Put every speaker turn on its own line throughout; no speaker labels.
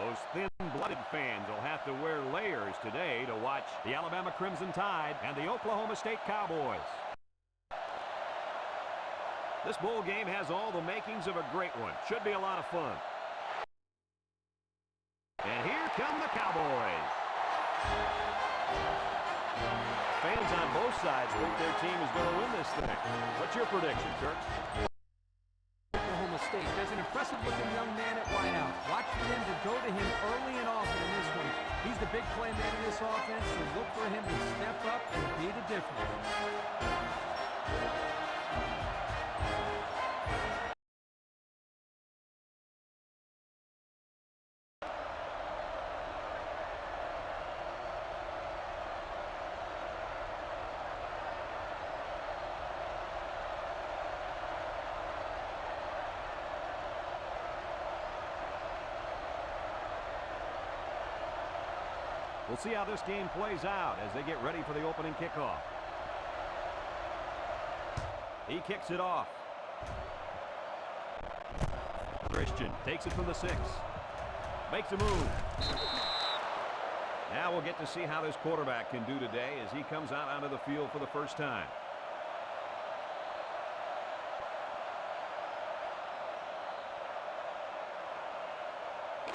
Those thin-blooded fans will have to wear layers today to watch the Alabama Crimson Tide and the Oklahoma State Cowboys. This bowl game has all the makings of a great one. Should be a lot of fun. And here come the Cowboys. Fans on both sides think their team is going to win this thing. What's your prediction, Kirk?
Oklahoma State. There's an impressive-looking young man at wideout. Watch for them to go to him early and often in this one. He's the big play man in this offense, so look for him to step up and be the difference.
We'll see how this game plays out as they get ready for the opening kickoff. He kicks it off. Christian takes it from the 6. Makes a move. Now we'll get to see how this quarterback can do today as he comes out onto the field for the first time.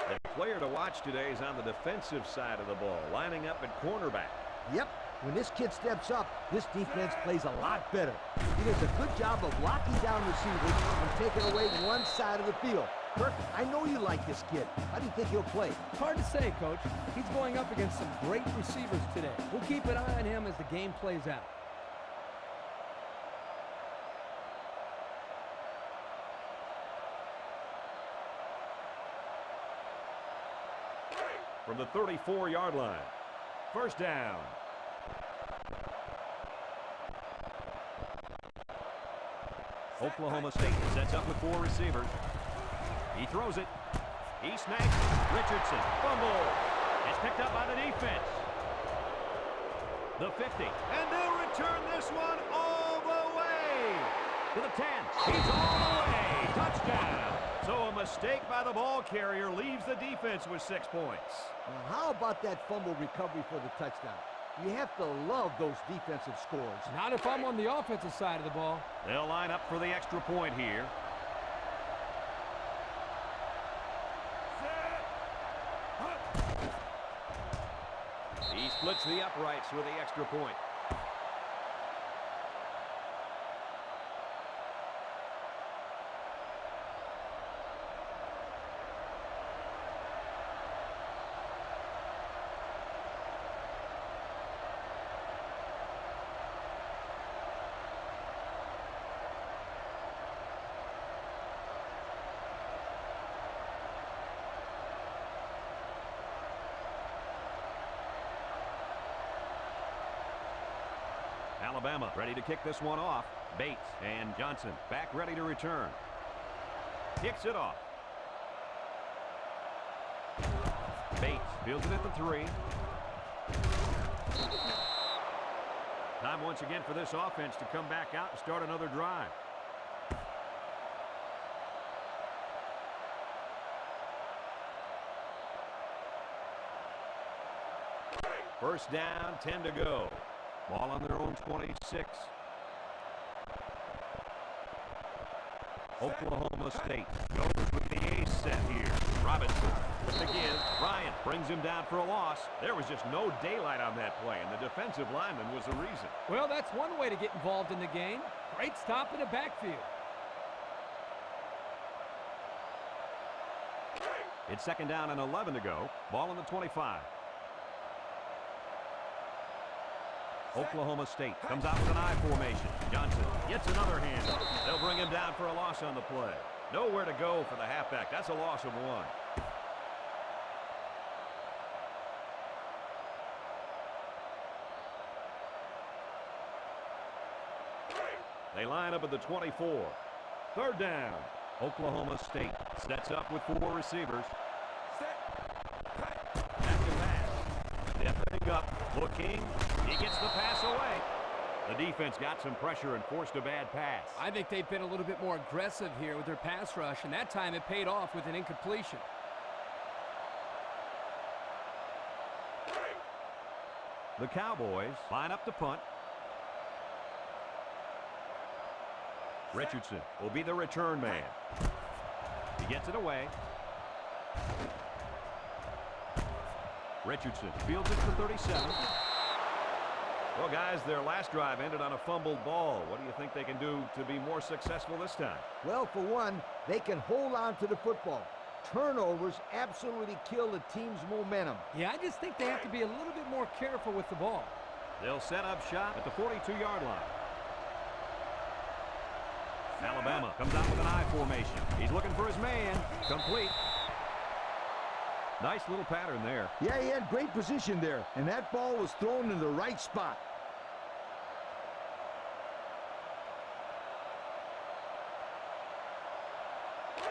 The player to watch today is on the defensive side of the ball, lining up at cornerback.
Yep. When this kid steps up, this defense plays a lot better. He does a good job of locking down receivers and taking away one side of the field. Kirk, I know you like this kid. How do you think he'll play?
Hard to say, Coach. He's going up against some great receivers today. We'll keep an eye on him as the game plays out.
From the 34-yard line. First down. Oklahoma State sets up with 4 receivers. He throws it. He snags it. Richardson. Fumble. It's picked up by the defense. The 50. And they'll return this one all the way to the 10. He's all the way. Touchdown. So a mistake by the ball carrier leaves the defense with 6 points.
Now, how about that fumble recovery for the touchdown? You have to love those defensive scores.
Not if I'm on the offensive side of the ball.
They'll line up for the extra point here. He splits the uprights with the extra point. Alabama ready to kick this one off. Bates and Johnson back ready to return. Kicks it off. Bates fields it at the 3. Time once again for this offense to come back out and start another drive. First down, 10 to go. Ball on their own 26. Oklahoma State goes with the ace set here. Robinson with the give. Bryant brings him down for a loss. There was just no daylight on that play, and the defensive lineman was the reason.
Well, that's one way to get involved in the game. Great stop in the backfield.
It's second down and 11 to go. Ball on the 25. Oklahoma State comes out with an I formation. Johnson gets another handoff. They'll bring him down for a loss on the play. Nowhere to go for the halfback. That's a loss of 1. They line up at the 24. Third down. Oklahoma State sets up with 4 receivers. Back to pass. Stepping up, looking. He gets the pass away. The defense got some pressure and forced a bad pass.
I think they've been a little bit more aggressive here with their pass rush, and that time it paid off with an incompletion.
The Cowboys line up to punt. Richardson will be the return man. He gets it away. Richardson fields it for 37. Well, guys, their last drive ended on a fumbled ball. What do you think they can do to be more successful this time?
Well, for one, they can hold on to the football. Turnovers absolutely kill the team's momentum.
Yeah, I just think they have to be a little bit more careful with the ball.
They'll set up shop at the 42-yard line. Alabama comes out with an I formation. He's looking for his man. Complete. Nice little pattern there.
Yeah, he had great position there, and that ball was thrown in the right spot.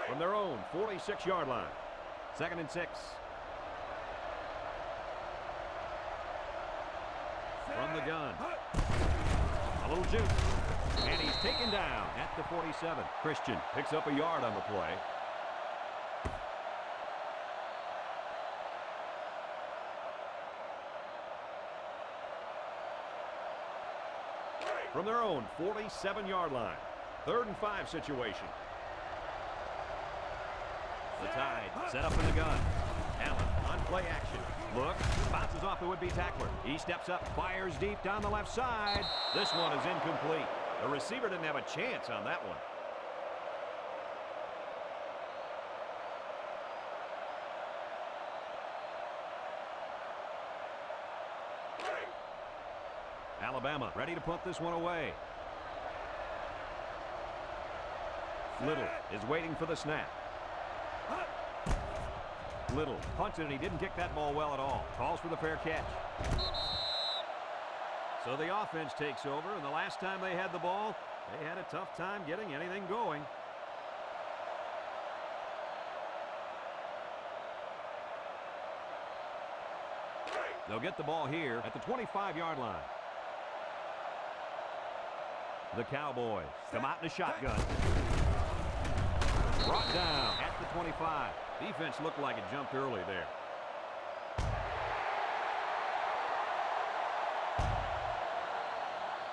From their own 46-yard line. 2nd and 6. From the gun. A little juke. And he's taken down at the 47. Christian picks up a yard on the play. From their own 47-yard line. 3rd and 5 situation. The Tide set up in the gun. Allen on play action. Look, bounces off the would-be tackler. He steps up, fires deep down the left side. This one is incomplete. The receiver didn't have a chance on that one. Alabama ready to punt this one away. Little is waiting for the snap. Little punted, and he didn't kick that ball well at all. Calls for the fair catch. So the offense takes over, and the last time they had the ball, they had a tough time getting anything going. They'll get the ball here at the 25-yard line. The Cowboys come out in a shotgun. Brought down at the 25. Defense looked like it jumped early there.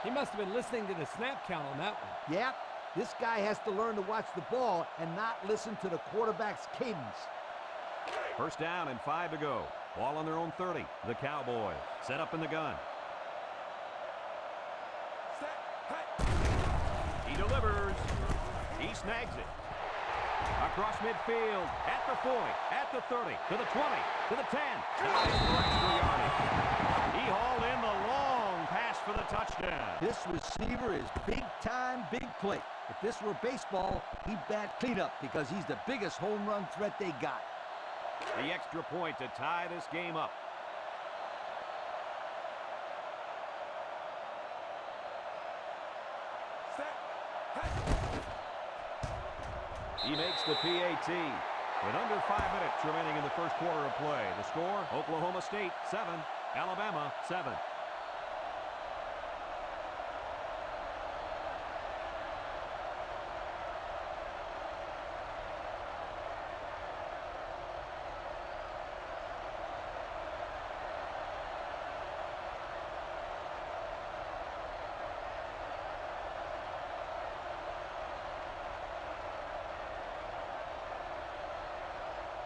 He must have been listening to the snap count on that one.
Yep, this guy has to learn to watch the ball and not listen to the quarterback's cadence.
1st down and 5 to go. Ball on their own 30. The Cowboys set up in the gun. He delivers. He snags it. Across midfield, at the 40, at the 30, to the 20, to the 10. Dives for extra yardage. He hauled in the long pass for the touchdown.
This receiver is big time, big play. If this were baseball, he'd bat cleanup because he's the biggest home run threat they got.
The extra point to tie this game up. He makes the PAT with under 5 minutes remaining in the first quarter of play. The score, Oklahoma State 7, Alabama 7.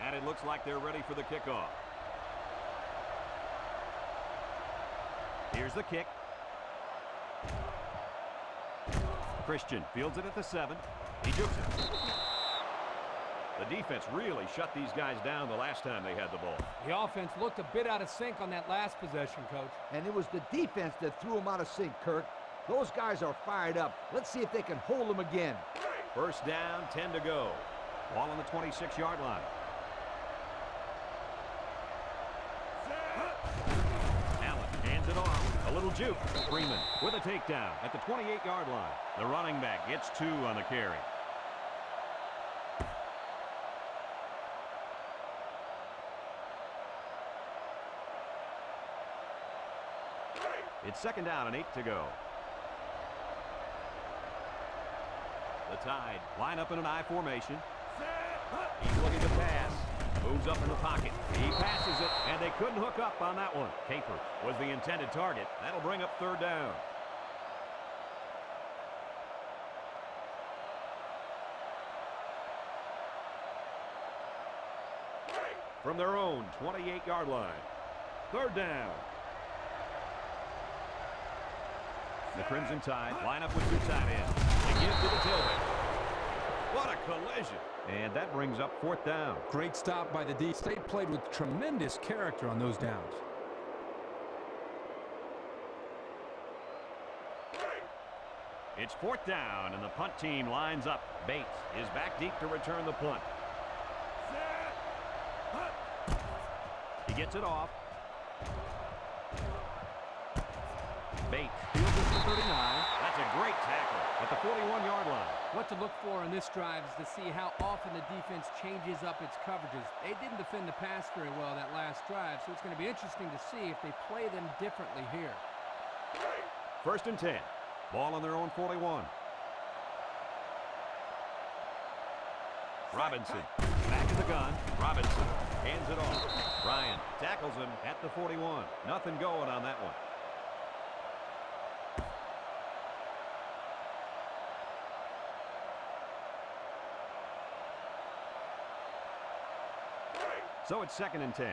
And it looks like they're ready for the kickoff. Here's the kick. Christian fields it at the 7. He jukes it. The defense really shut these guys down the last time they had the ball.
The offense looked a bit out of sync on that last possession, Coach.
And it was the defense that threw him out of sync, Kirk. Those guys are fired up. Let's see if they can hold them again.
1st down, 10 to go. Ball on the 26-yard line. Hands it off. A little juke. Freeman with a takedown at the 28-yard line. The running back gets 2 on the carry. It's 2nd down and 8 to go. The Tide line up in an I formation. He's looking to pass. Moves up in the pocket. He passes it, and they couldn't hook up on that one. Capers was the intended target. That'll bring up third down. From their own 28-yard line. Third down. The Crimson Tide line up with two tight ends. They give to the tailback. What a collision. And that brings up fourth down.
Great stop by the D. State played with tremendous character on those downs.
It's fourth down, and the punt team lines up. Bates is back deep to return the punt. He gets it off. Bates fields it to 39. That's a great tackle at the 41-yard line.
What to look for in this drive is to see how often the defense changes up its coverages. They didn't defend the pass very well that last drive, so it's going to be interesting to see if they play them differently here.
First and 10. Ball on their own 41. Robinson back in the gun. Robinson hands it off. Ryan tackles him at the 41. Nothing going on that one. So it's second and 10.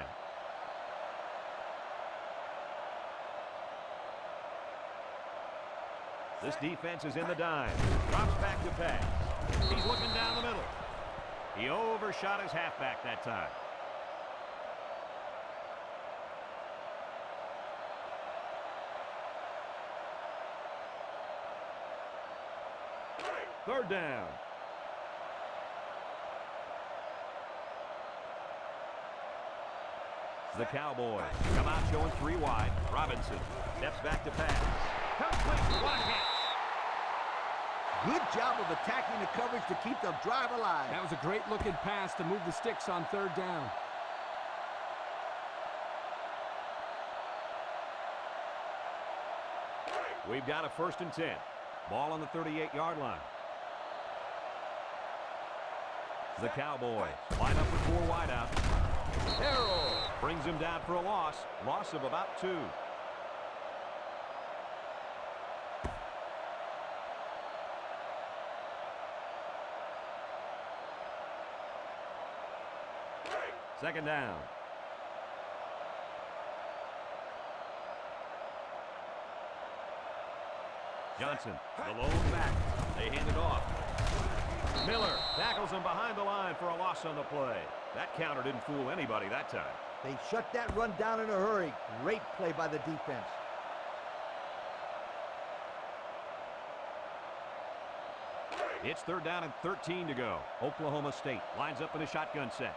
This defense is in the dime. Drops back to pass. He's looking down the middle. He overshot his halfback that time. Third down. The Cowboys come out showing three wide. Robinson steps back to pass. Complete. What a catch.
Good job of attacking the coverage to keep the drive alive.
That was a great-looking pass to move the sticks on third down.
We've got a first and 10. Ball on the 38-yard line. The Cowboys line up with four wide out. Harrell brings him down for a loss. Loss of about 2. Second down. Johnson, the lone back. They hand it off. Miller tackles him behind the line for a loss on the play. That counter didn't fool anybody that time.
They shut that run down in a hurry. Great play by the defense.
It's third down and 13 to go. Oklahoma State lines up in a shotgun set.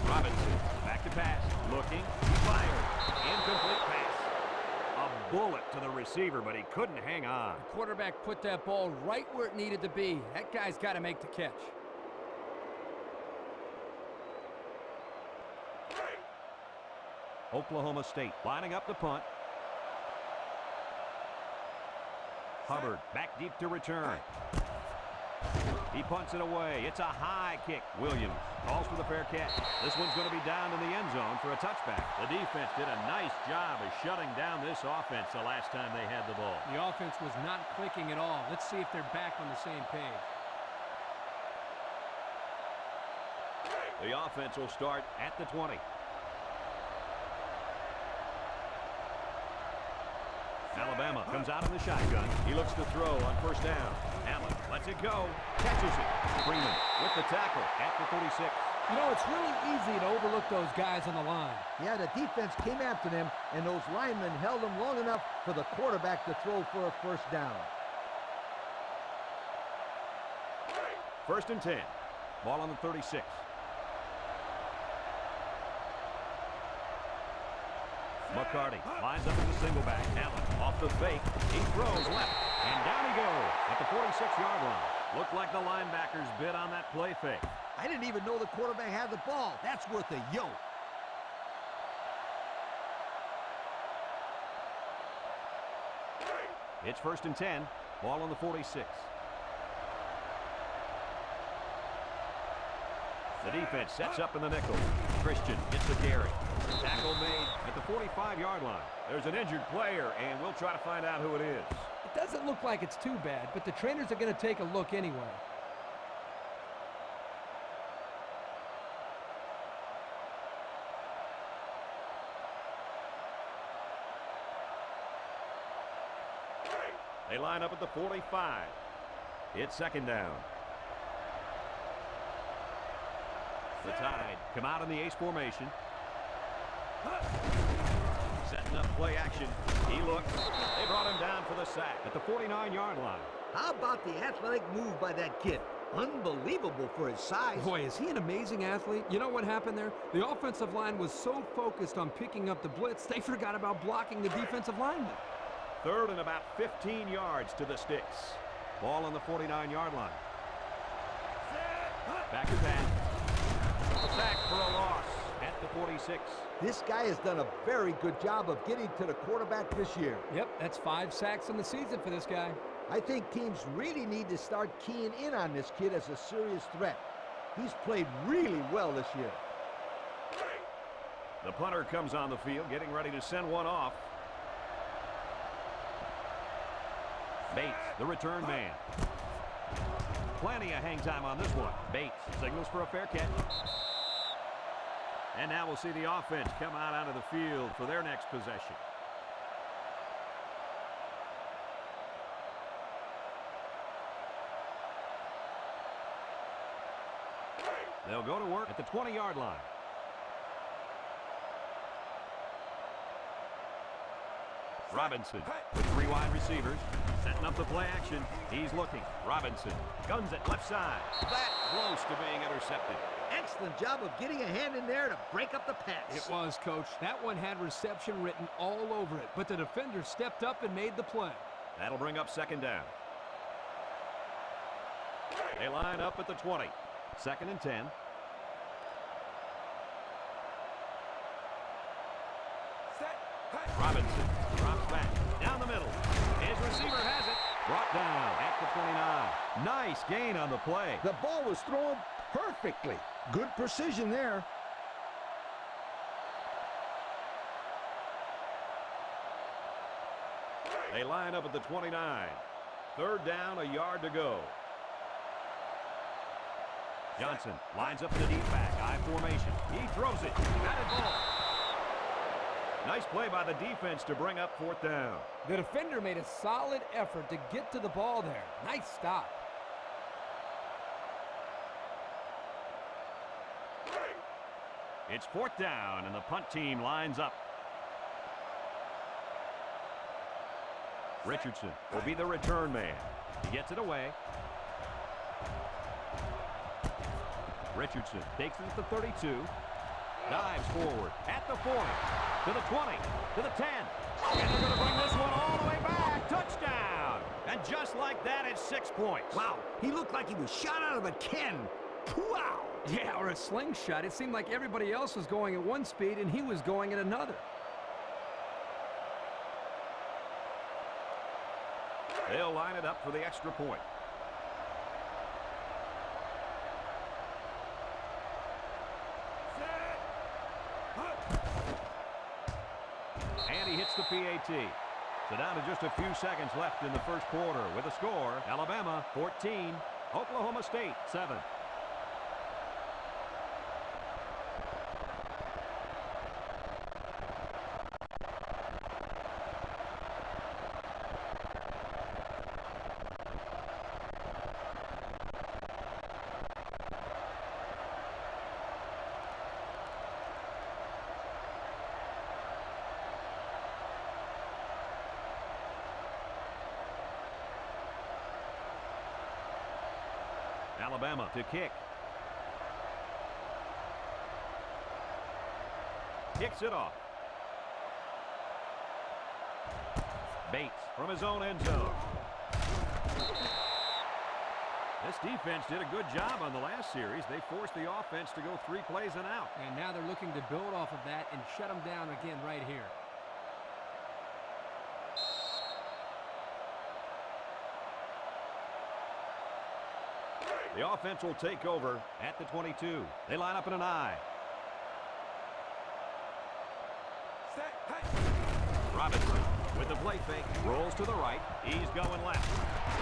Robinson back to pass. Looking. Fired. Incomplete pass. A bullet to the receiver, but he couldn't hang on.
The quarterback put that ball right where it needed to be. That guy's got to make the catch.
Oklahoma State lining up the punt. Hubbard back deep to return. He punts it away. It's a high kick. Williams calls for the fair catch. This one's going to be down in the end zone for a touchback. The defense did a nice job of shutting down this offense the last time they had the ball.
The offense was not clicking at all. Let's see if they're back on the same page.
The offense will start at the 20. Alabama comes out in the shotgun. He looks to throw on first down. Allen lets it go. Catches it. Freeman with the tackle at the 36.
You know, it's really easy to overlook those guys on the line.
Yeah, the defense came after them, and those linemen held them long enough for the quarterback to throw for a first down.
First and 10. Ball on the 36. McCarty lines up as a single back. Allen off the fake. He throws left, and down he goes at the 46-yard line. Looked like the linebackers bid on that play fake.
I didn't even know the quarterback had the ball. That's worth a yoke.
It's first and 10. Ball on the 46. The defense sets up in the nickel. Christian gets the carry. Tackle made at the 45-yard line. There's an injured player, and we'll try to find out who it is.
It doesn't look like it's too bad, but the trainers are going to take a look anyway.
They line up at the 45. It's second down. The Tide come out in the ace formation. Setting up play action. He looks. They brought him down for the sack at the 49-yard line.
How about the athletic move by that kid? Unbelievable for his size.
Boy, is he an amazing athlete. You know what happened there? The offensive line was so focused on picking up the blitz, they forgot about blocking the defensive lineman.
Third and about 15 yards to the sticks. Ball on the 49-yard line. Back to pass. Sack for a loss at the 46.
This guy has done a very good job of getting to the quarterback this year.
Yep, that's 5 sacks in the season for this guy.
I think teams really need to start keying in on this kid as a serious threat. He's played really well this year.
The punter comes on the field, getting ready to send one off. Bates, the return man. Plenty of hang time on this one. Bates signals for a fair catch. And now we'll see the offense come out onto the field for their next possession. They'll go to work at the 20-yard line. Robinson with 3 wide receivers. Setting up the play action. He's looking. Robinson guns it left side. That close to being intercepted.
Excellent job of getting a hand in there to break up the pass.
It was, Coach. That one had reception written all over it, but the defender stepped up and made the play.
That'll bring up second down. They line up at the 20. Second and 10. Robinson drops back down the middle. His receiver has it. Brought down at the 29. Nice gain on the play.
The ball was thrown perfectly. Good precision there.
They line up at the 29. Third down, a yard to go. Johnson lines up in the deep back. I formation. He throws it. Batted ball. Nice play by the defense to bring up fourth down.
The defender made a solid effort to get to the ball there. Nice stop.
It's fourth down, and the punt team lines up. Richardson will be the return man. He gets it away. Richardson takes it at the 32. Dives forward at the 40. To the 20. To the 10. And they're going to bring this one all the way back. Touchdown! And just like that, it's 6 points.
Wow, he looked like he was shot out of a cannon. Wow!
Yeah, or a slingshot. It seemed like everybody else was going at one speed and he was going at another.
They'll line it up for the extra point. And he hits the PAT. So down to just a few seconds left in the first quarter with a score. Alabama 14, Oklahoma State 7. Alabama to kick. Kicks it off. Bates from his own end zone. This defense did a good job on the last series. They forced the offense to go 3 plays and out.
And now they're looking to build off of that and shut them down again right here.
The offense will take over at the 22. They line up in an I. Robinson with the play fake. Rolls to the right. He's going left.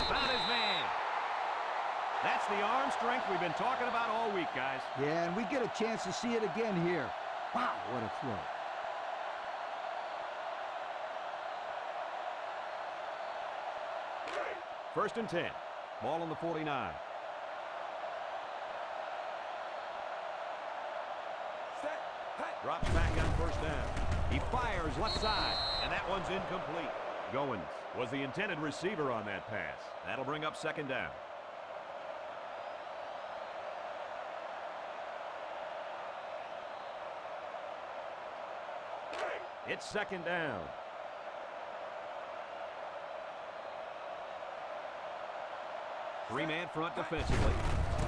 Found his man. That's the arm strength we've been talking about all week, guys.
Yeah, and we get a chance to see it again here. Wow, what a throw.
First and 10. Ball on the 49. Drops back on first down. He fires left side, and that one's incomplete. Goins was the intended receiver on that pass. That'll bring up second down. It's second down. Three-man front defensively.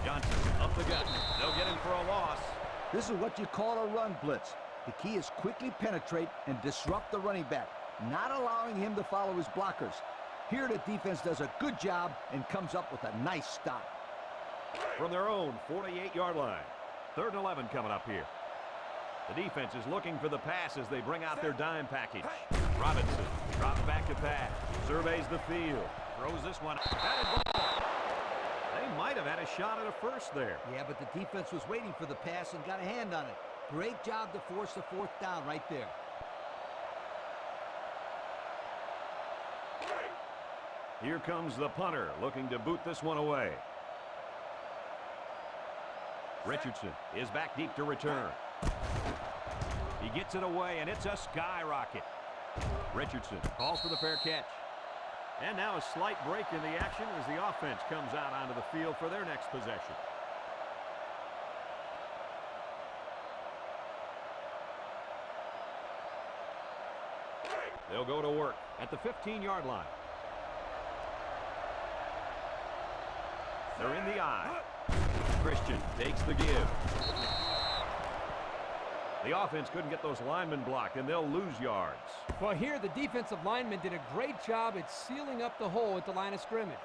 Johnson up the gut. They'll get him for a loss.
This is what you call a run blitz. The key is quickly penetrate and disrupt the running back, not allowing him to follow his blockers. Here the defense does a good job and comes up with a nice stop.
From their own 48-yard line. 3rd and 11 coming up here. The defense is looking for the pass as they bring out their dime package. Robinson drops back to pass. Surveys the field. Throws this one. Batted ball. They might have had a shot at a first there.
Yeah, but the defense was waiting for the pass and got a hand on it. Great job to force the 4th down right there.
Here comes the punter looking to boot this one away. Richardson is back deep to return. He gets it away, and it's a skyrocket. Richardson calls for the fair catch. And now a slight break in the action as the offense comes out onto the field for their next possession. They'll go to work at the 15-yard line. They're in the I. Christian takes the give. The offense couldn't get those linemen blocked, and they'll lose yards.
Well, here the defensive linemen did a great job at sealing up the hole at the line of scrimmage.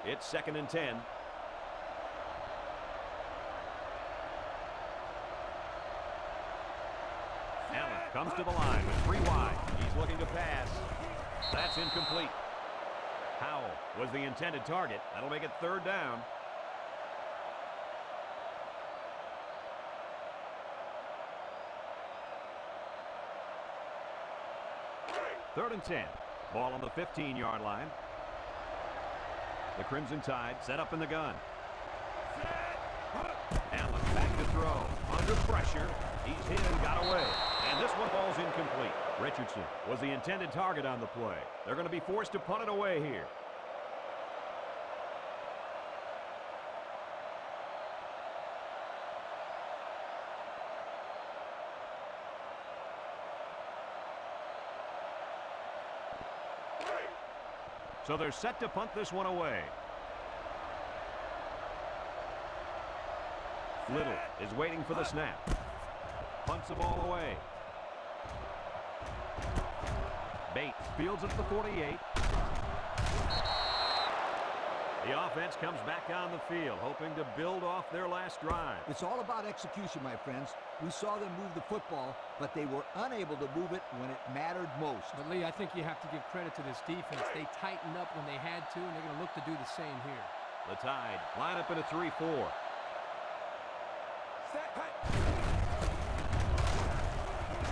It's 2nd and 10. Allen comes to the line with 3 wide. He's looking to pass. That's incomplete. Howell was the intended target. That'll make it 3rd down. Third and 10. Ball on the 15-yard line. The Crimson Tide set up in the gun. Allen back to throw. Under pressure. He's hit and got away. And this one falls incomplete. Richardson was the intended target on the play. They're going to be forced to punt it away here. So they're set to punt this one away. Little is waiting for the snap. Punts the ball away. Bates fields at the 48. The offense comes back on the field, hoping to build off their last drive.
It's all about execution, my friends. We saw them move the football, but they were unable to move it when it mattered most.
But, Lee, I think you have to give credit to this defense. They tightened up when they had to, and they're going to look to do the same here.
The Tide line up in a 3-4.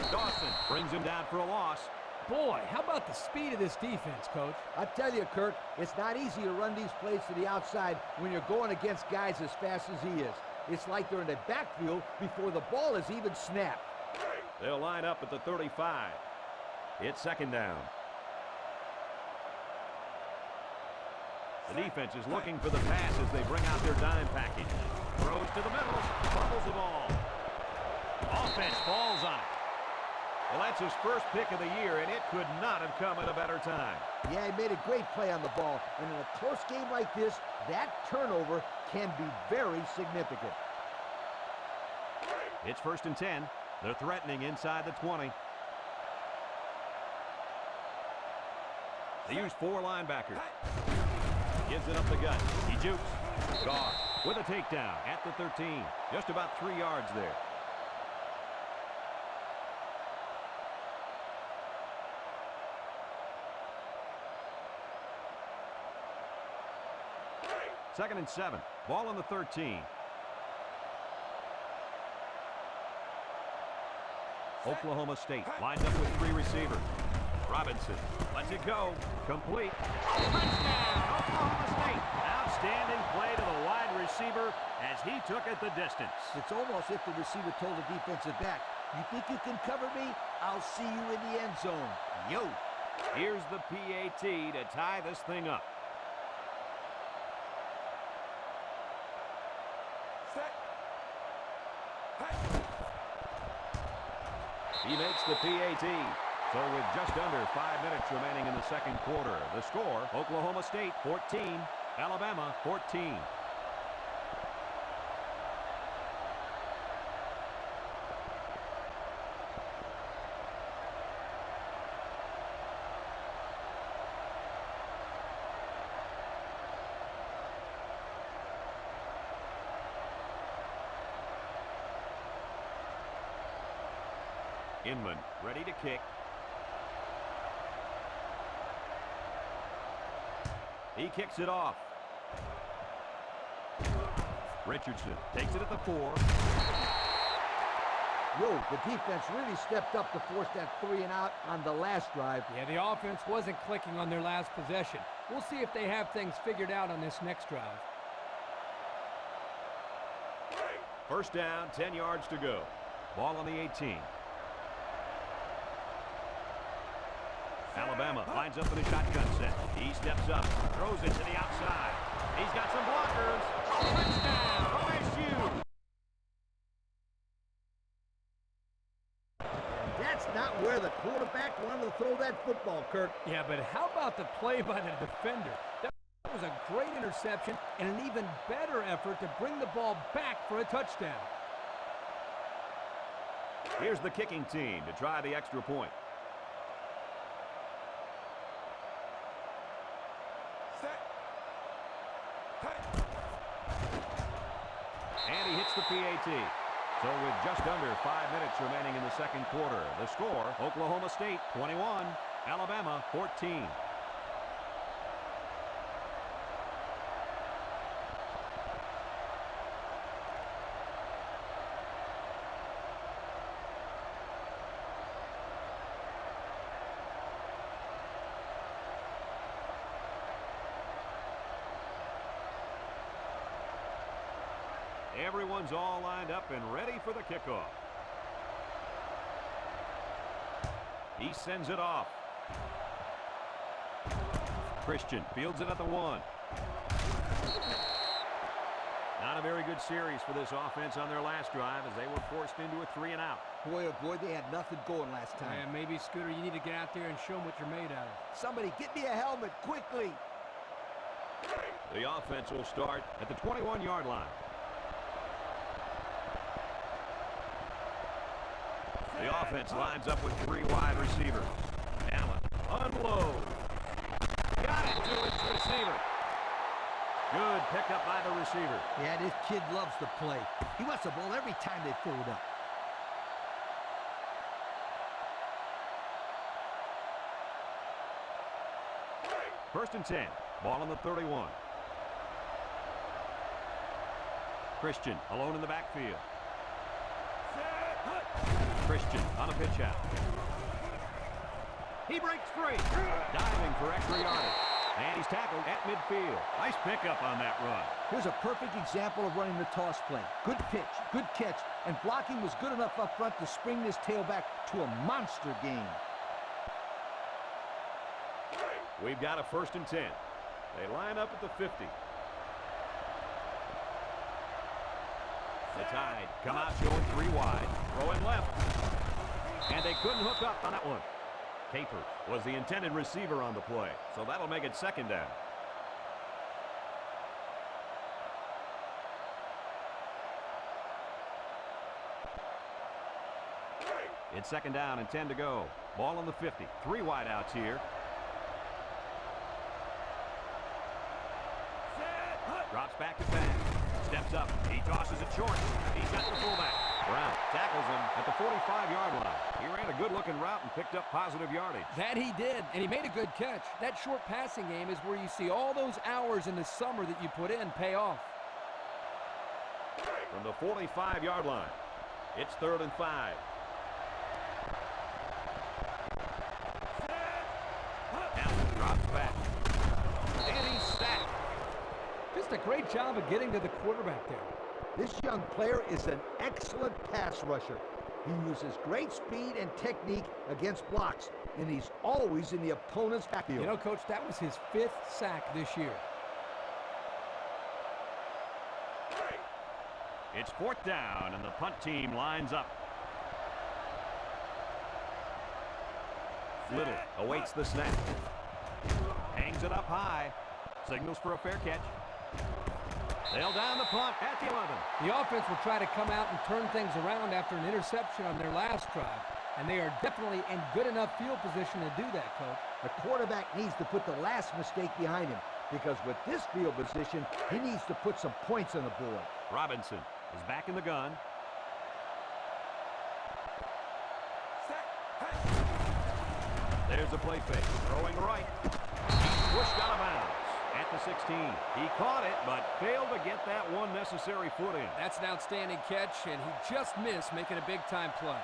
Dawson brings him down for a loss.
Boy, how about the speed of this defense, Coach?
I tell you, Kirk, it's not easy to run these plays to the outside when you're going against guys as fast as he is. It's like they're in the backfield before the ball is even snapped.
They'll line up at the 35. It's 2nd down. The defense is looking for the pass as they bring out their dime package. Throws to the middle, fumbles the ball. Offense falls on it. Well, that's his first pick of the year, and it could not have come at a better time.
Yeah, he made a great play on the ball. And in a close game like this, that turnover can be very significant.
It's 1st and 10. They're threatening inside the 20. They use 4 linebackers. Gives it up the gut. He jukes. Guard with a takedown at the 13. Just about 3 yards there. Second and 7. Ball on the 13. Oklahoma State lines up with 3 receivers. Robinson lets it go. Complete. Touchdown, Oklahoma State. Outstanding play to the wide receiver as he took it the distance.
It's almost if the receiver told the defensive back, "You think you can cover me? I'll see you in the end zone." Yo.
Here's the PAT to tie this thing up. He makes the PAT. So with just under 5 minutes remaining in the second quarter, the score, Oklahoma State 14, Alabama 14. Inman ready to kick. He kicks it off. Richardson takes it at the 4.
Yo, the defense really stepped up to force that 3 and out on the last drive.
Yeah, the offense wasn't clicking on their last possession. We'll see if they have things figured out on this next drive.
First down, 10 yards to go. Ball on the 18. Alabama lines up in a shotgun set. He steps up, throws it to the outside. He's got some blockers. Touchdown, OSU!
That's not where the quarterback wanted to throw that football, Kirk.
Yeah, but how about the play by the defender? That was a great interception and an even better effort to bring the ball back for a touchdown.
Here's the kicking team to try the extra point. And he hits the PAT. So with just under 5 minutes remaining in the second quarter, the score, Oklahoma State 21, Alabama 14. Everyone's all lined up and ready for the kickoff. He sends it off. Christian fields it at the 1. Not a very good series for this offense on their last drive as they were forced into a 3 and out.
Boy, oh boy, they had nothing going last time.
Yeah, maybe, Scooter, you need to get out there and show them what you're made out of.
Somebody get me a helmet quickly.
The offense will start at the 21-yard line. The offense lines up with 3 wide receivers. Allen unloads. Got it to its receiver. Good pickup by the receiver.
Yeah, this kid loves to play. He wants the ball every time they throw it up.
First and 10. Ball on the 31. Christian alone in the backfield. Christian on a pitch out. He breaks free. Diving for extra yardage. And he's tackled at midfield. Nice pickup on that run.
Here's a perfect example of running the toss play. Good pitch, good catch, and blocking was good enough up front to spring this tailback to a monster game.
We've got a first and 10. They line up at the 50. The Tide come out showing 3 wide. Throwing left. And they couldn't hook up on that one. Capers was the intended receiver on the play, so that'll make it second down. It's second down and 10 to go. Ball on the 50. 3 wide outs here. Drops back to pass. Steps up. He tosses it short. He's got the fullback. Brown tackles him at the 45-yard line. He ran a good-looking route and picked up positive yardage.
That he did, and he made a good catch. That short passing game is where you see all those hours in the summer that you put in pay off.
From the 45-yard line, it's 3rd and 5. Allen drops back. And he's sacked.
Just a great job of getting to the quarterback there.
This young player is an excellent pass rusher. He uses great speed and technique against blocks, and he's always in the opponent's backfield.
You know, Coach, that was his 5th sack this year.
It's 4th down, and the punt team lines up. Little awaits the snap. Hangs it up high. Signals for a fair catch. They'll down the punt at the 11.
The offense will try to come out and turn things around after an interception on their last drive, and they are definitely in good enough field position to do that, Coach.
The quarterback needs to put the last mistake behind him, because with this field position, he needs to put some points on the board.
Robinson is back in the gun. There's a play fake. Throwing right. He's pushed out of bounds at the 16. He caught it, but failed to get that one necessary foot in.
That's an outstanding catch, and he just missed making a big-time play.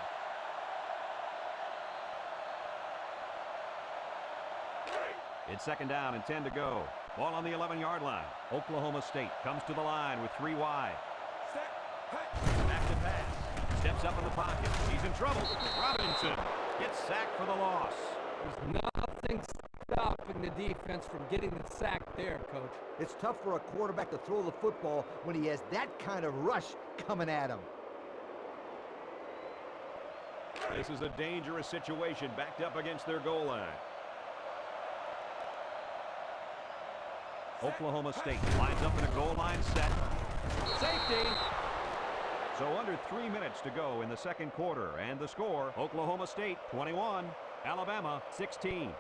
It's 2nd down and 10 to go. Ball on the 11-yard line. Oklahoma State comes to the line with 3 wide. Back to pass. Steps up in the pocket. He's in trouble. Robinson gets sacked for the loss.
There's nothing stopping the defense from getting the sack there, Coach.
It's tough for a quarterback to throw the football when he has that kind of rush coming at him.
This is a dangerous situation backed up against their goal line. Oklahoma State lines up in a goal line set. Safety! So under 3 minutes to go in the 2nd quarter, and the score, Oklahoma State 21, Alabama 16.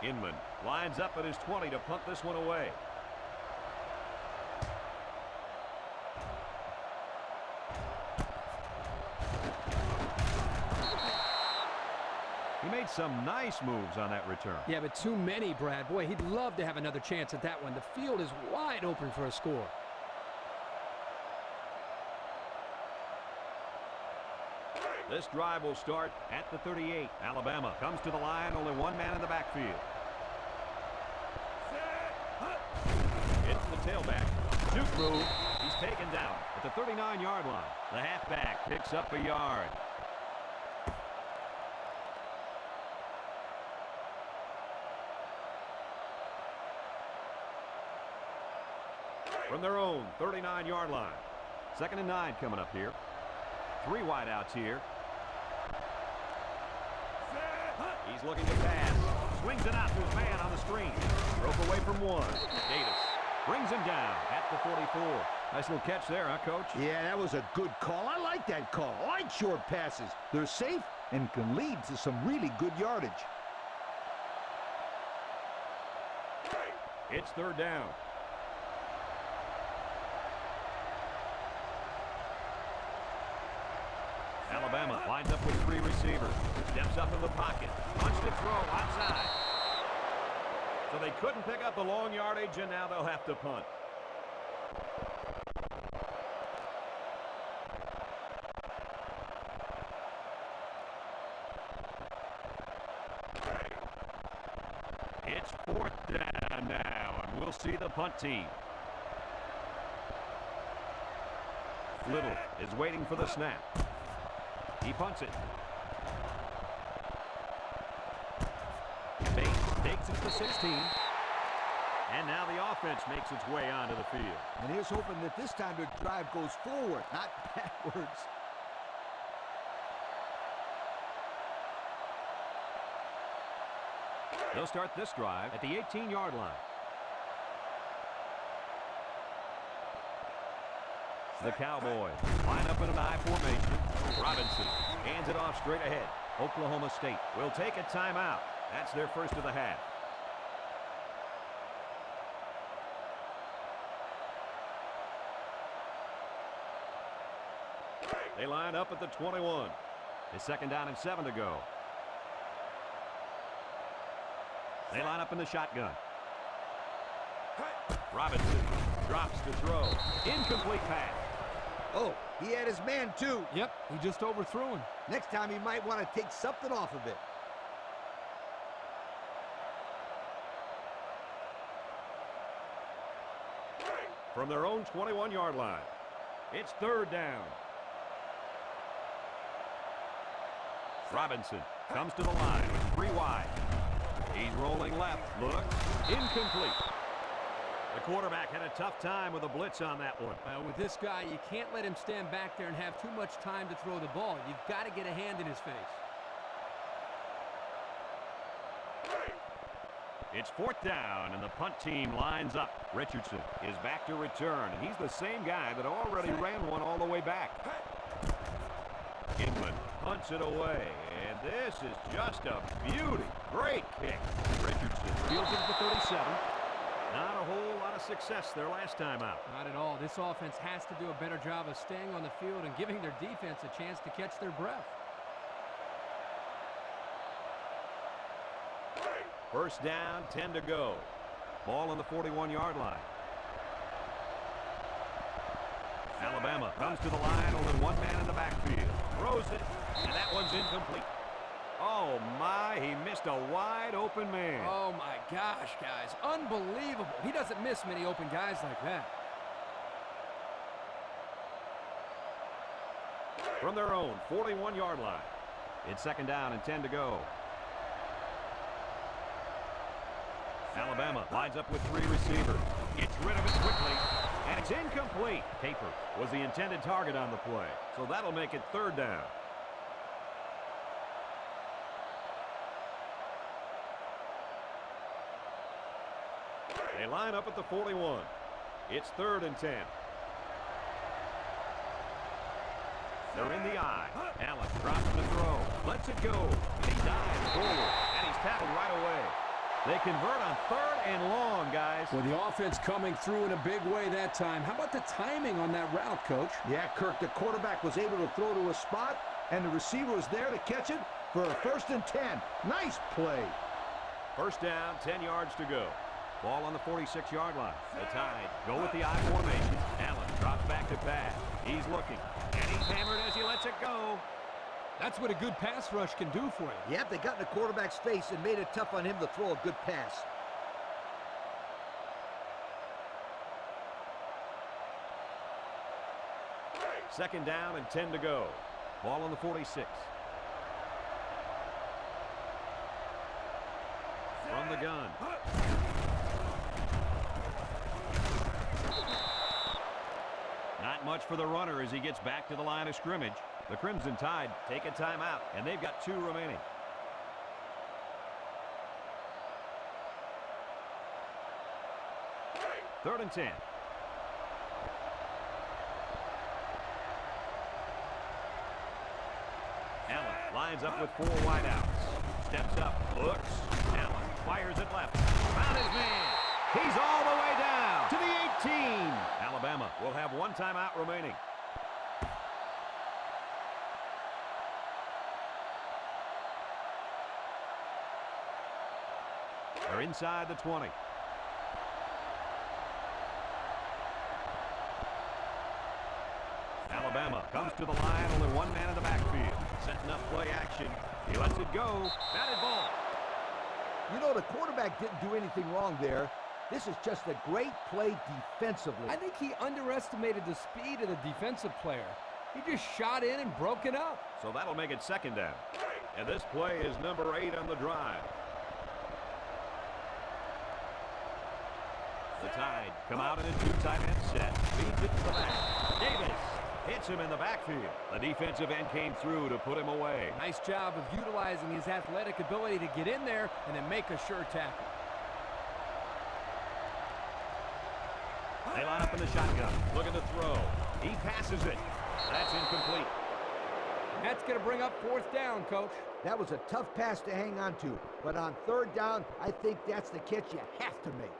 Inman lines up at his 20 to punt this one away. He made some nice moves on that return.
Yeah, but too many, Brad. Boy, he'd love to have another chance at that one. The field is wide open for a score.
This drive will start at the 38. Alabama comes to the line, only 1 man in the backfield. It's the tailback. Juke move. He's taken down at the 39-yard line. The halfback picks up a yard. From their own 39-yard line. 2nd and 9 coming up here. 3 wideouts here. He's looking to pass. Swings it out to his man on the screen. Broke away from 1. Davis brings him down at the 44. Nice little catch there, huh, Coach?
Yeah, that was a good call. I like that call. I like short passes. They're safe and can lead to some really good yardage.
It's 3rd down. Alabama lines up with 3 receivers. Steps up in the pocket. Punch to throw outside. So they couldn't pick up the long yardage, and now they'll have to punt. It's 4th down now, and we'll see the punt team. Little is waiting for the snap. He punts it. Bates takes it to 16. And now the offense makes its way onto the field.
And here's hoping that this time the drive goes forward, not backwards.
They'll start this drive at the 18-yard line. The Cowboys line up in an I formation. Robinson hands it off straight ahead. Oklahoma State will take a timeout. That's their first of the half. They line up at the 21. It's 2nd down and 7 to go. They line up in the shotgun. Robinson drops to throw. Incomplete pass.
Oh, he had his man too.
Yep, he just overthrew him.
Next time he might want to take something off of it.
From their own 21-yard line, it's 3rd down. Robinson comes to the line with 3 wide. He's rolling left. Looks. Incomplete. The quarterback had a tough time with a blitz on that one.
With this guy, you can't let him stand back there and have too much time to throw the ball. You've got to get a hand in his face.
It's 4th down, and the punt team lines up. Richardson is back to return, and he's the same guy that already ran one all the way back. Inman punts it away, and this is just a beauty. Great kick. Richardson fields it at the 37. Not a whole lot of success their last time out.
Not at all. This offense has to do a better job of staying on the field and giving their defense a chance to catch their breath.
1st down, 10 to go. Ball on the 41-yard line. Alabama comes to the line, only one man in the backfield. Throws it, and that one's incomplete. Oh, my, he missed a wide-open man.
Oh, my gosh, guys. Unbelievable. He doesn't miss many open guys like that.
From their own 41-yard line, it's 2nd down and 10 to go. Alabama lines up with 3 receivers. Gets rid of it quickly, and it's incomplete. Paper was the intended target on the play, so that'll make it 3rd down. They line up at the 41. It's 3rd and 10. They're in the eye. Allen drops the throw. Lets it go. He dives forward, and he's tackled right away. They convert on 3rd and long, guys.
Well, the offense coming through in a big way that time. How about the timing on that route, Coach?
Yeah, Kirk, the quarterback was able to throw to a spot, and the receiver was there to catch it for a 1st and 10. Nice play.
1st down, 10 yards to go. Ball on the 46-yard line. The Tide go with the I formation. Allen drops back to pass. He's looking, and he's hammered as he lets it go.
That's what a good pass rush can do for you.
Yep, they got in the quarterback's face and made it tough on him to throw a good pass.
Second down and 10 to go. Ball on the 46. From the gun. Not much for the runner as he gets back to the line of scrimmage. The Crimson Tide take a timeout, and they've got 2 remaining. Third and 10. Allen lines up with 4 wideouts. Steps up, looks. Allen fires it left. Found his man. He's all the way down to the 18. Alabama will have 1 timeout remaining. They're inside the 20. Alabama comes to the line, only 1 man in the backfield. Setting up play action. He lets it go. Batted ball.
You know, the quarterback didn't do anything wrong there. This is just a great play defensively.
I think he underestimated the speed of the defensive player. He just shot in and broke it up.
So that'll make it 2nd down. And this play is number 8 on the drive. The Tide come out in a 2 tight end set. Feeds it to the back. Davis Hits him in the backfield. The defensive end came through to put him away.
Nice job of utilizing his athletic ability to get in there and then make a sure tackle.
They line up in the shotgun, looking to throw. He passes it. That's incomplete.
And that's going to bring up 4th down, Coach.
That was a tough pass to hang on to, but on 3rd down, I think that's the catch you have to make.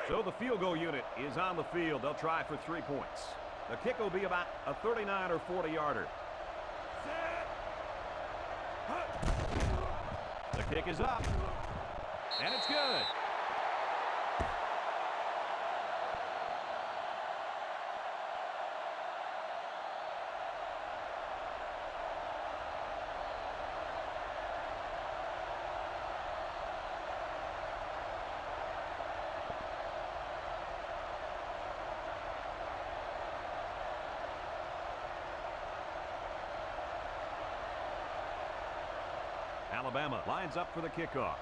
So the field goal unit is on the field. They'll try for 3 points. The kick will be about a 39 or 40-yarder. The kick is up, and it's good. Alabama lines up for the kickoff.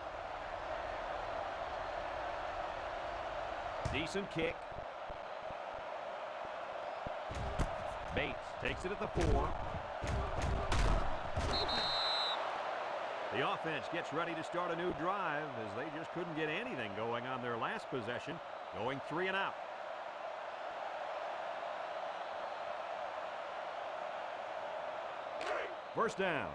Decent kick. Bates takes it at the 4. The offense gets ready to start a new drive as they just couldn't get anything going on their last possession, going 3 and out. First down.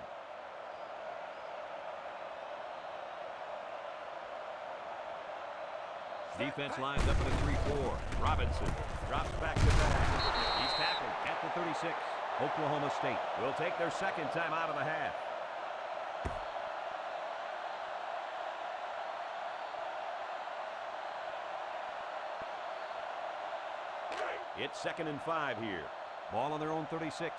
Defense lines up in a 3-4. Robinson drops back to back. He's tackled at the 36. Oklahoma State will take their 2nd time out of the half. It's 2nd and 5 here. Ball on their own 36.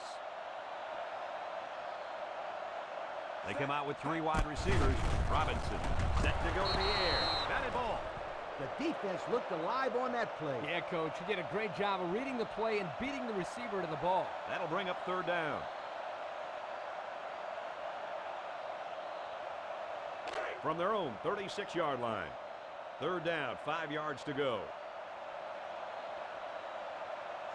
They come out with 3 wide receivers. Robinson set to go to the air. Batted ball.
The defense looked alive on that play.
Yeah, Coach, you did a great job of reading the play and beating the receiver to the ball.
That'll bring up 3rd down. From their own 36-yard line. 3rd down, 5 yards to go.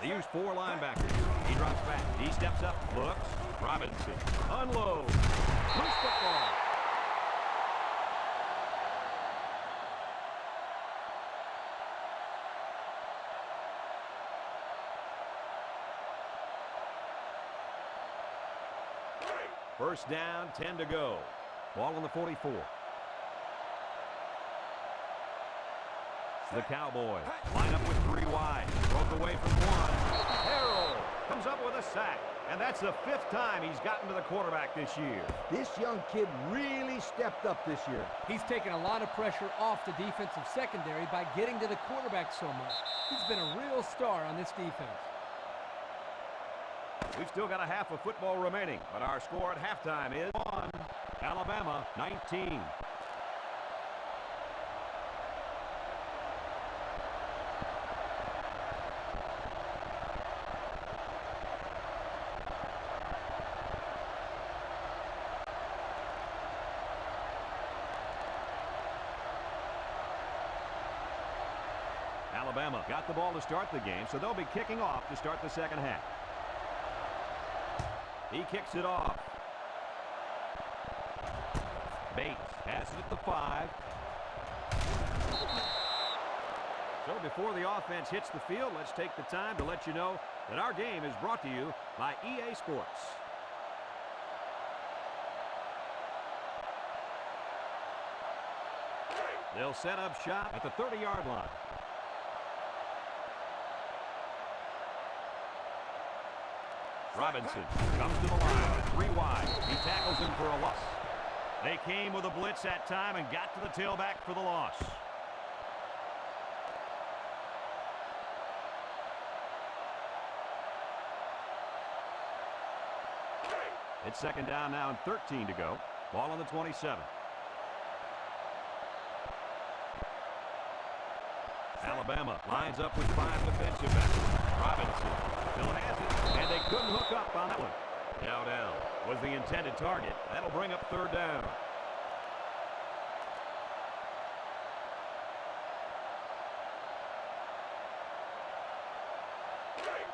They use 4 linebackers. He drops back. He steps up, looks. Robinson unloads. Loose football. First down, 10 to go. Ball on the 44. The Cowboys line up with 3 wide. Broke away from 1. Harrell comes up with a sack. And that's the 5th time he's gotten to the quarterback this year.
This young kid really stepped up this year.
He's taken a lot of pressure off the defensive secondary by getting to the quarterback so much. He's been a real star on this defense.
We've still got a half of football remaining, but our score at halftime is 1, Alabama 19. Alabama got the ball to start the game, so they'll be kicking off to start the 2nd half. He kicks it off. Bates has it at the 5. So before the offense hits the field, let's take the time to let you know that our game is brought to you by EA Sports. They'll set up shop at the 30-yard line. Robinson comes to the line with 3 wide. He tackles him for a loss. They came with a blitz that time and got to the tailback for the loss. It's 2nd down now and 13 to go. Ball on the 27. Alabama lines up with 5 defensive backs. Robinson still has it, and they couldn't hook up on that one. Dowdell was the intended target. That'll bring up 3rd down.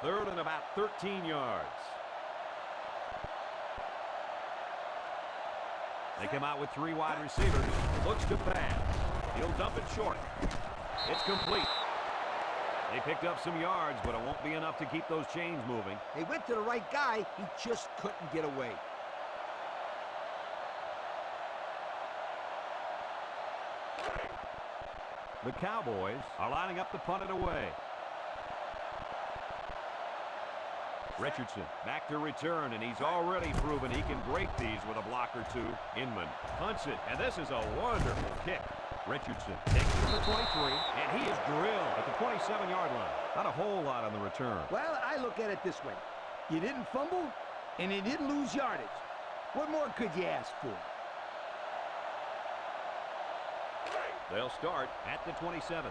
3rd and about 13 yards. They come out with 3 wide receivers. Looks to pass. He'll dump it short. It's complete. They picked up some yards, but it won't be enough to keep those chains moving.
They went to the right guy. He just couldn't get away.
The Cowboys are lining up to punt it away. Richardson back to return, and he's already proven he can break these with a block or two. Inman punts it, and this is a wonderful kick. Richardson takes it to the 23, and he is drilled at the 27-yard line. Not a whole lot on the return.
Well, I look at it this way. You didn't fumble, and you didn't lose yardage. What more could you ask for?
They'll start at the 27.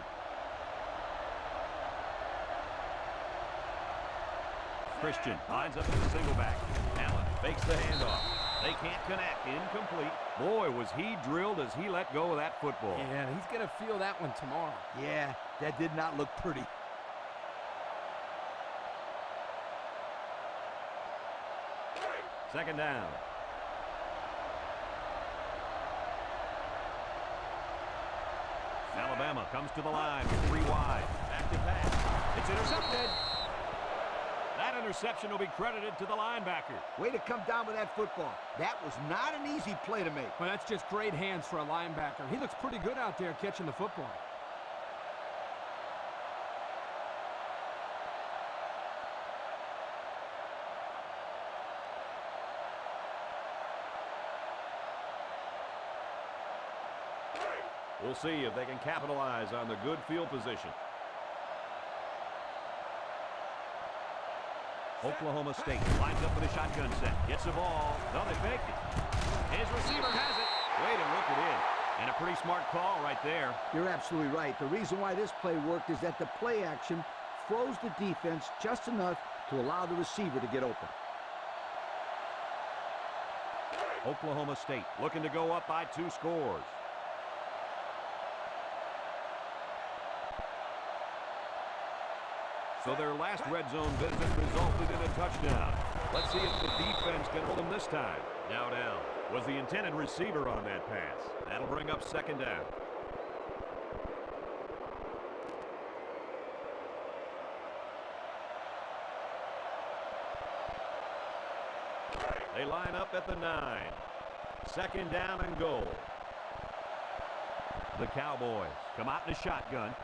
Christian lines up in the single back. Allen fakes the handoff. They can't connect. Incomplete. Boy, was he drilled as he let go of that football.
Yeah, he's going to feel that one tomorrow.
Yeah, that did not look pretty.
Second down. Alabama comes to the line with 3 wide. Back to pass. It's intercepted. That interception will be credited to the linebacker.
Way to come down with that football. That was not an easy play to make.
Well, that's just great hands for a linebacker. He looks pretty good out there catching the football.
We'll see if they can capitalize on the good field position. Oklahoma State lines up with a shotgun set. Gets the ball. No, they faked it. His receiver has it. Way to look it in. And a pretty smart call right there.
You're absolutely right. The reason why this play worked is that the play action froze the defense just enough to allow the receiver to get open.
Oklahoma State looking to go up by 2 scores. So their last red zone visit resulted in a touchdown. Let's see if the defense can hold them this time. Now down was the intended receiver on that pass. That'll bring up second down. They line up at the 9. Second down and goal. The Cowboys come out in a shotgun.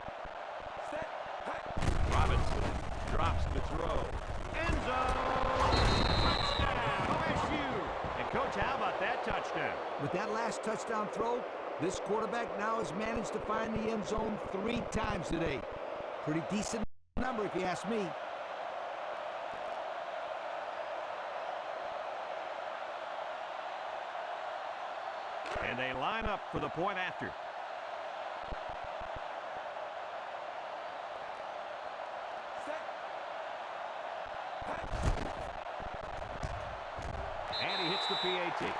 Robinson drops the throw. End zone! Touchdown! OSU! And Coach, how about that touchdown?
With that last touchdown throw, this quarterback now has managed to find the end zone 3 times today. Pretty decent number if you ask me.
And they line up for the point after. And he hits the PAT.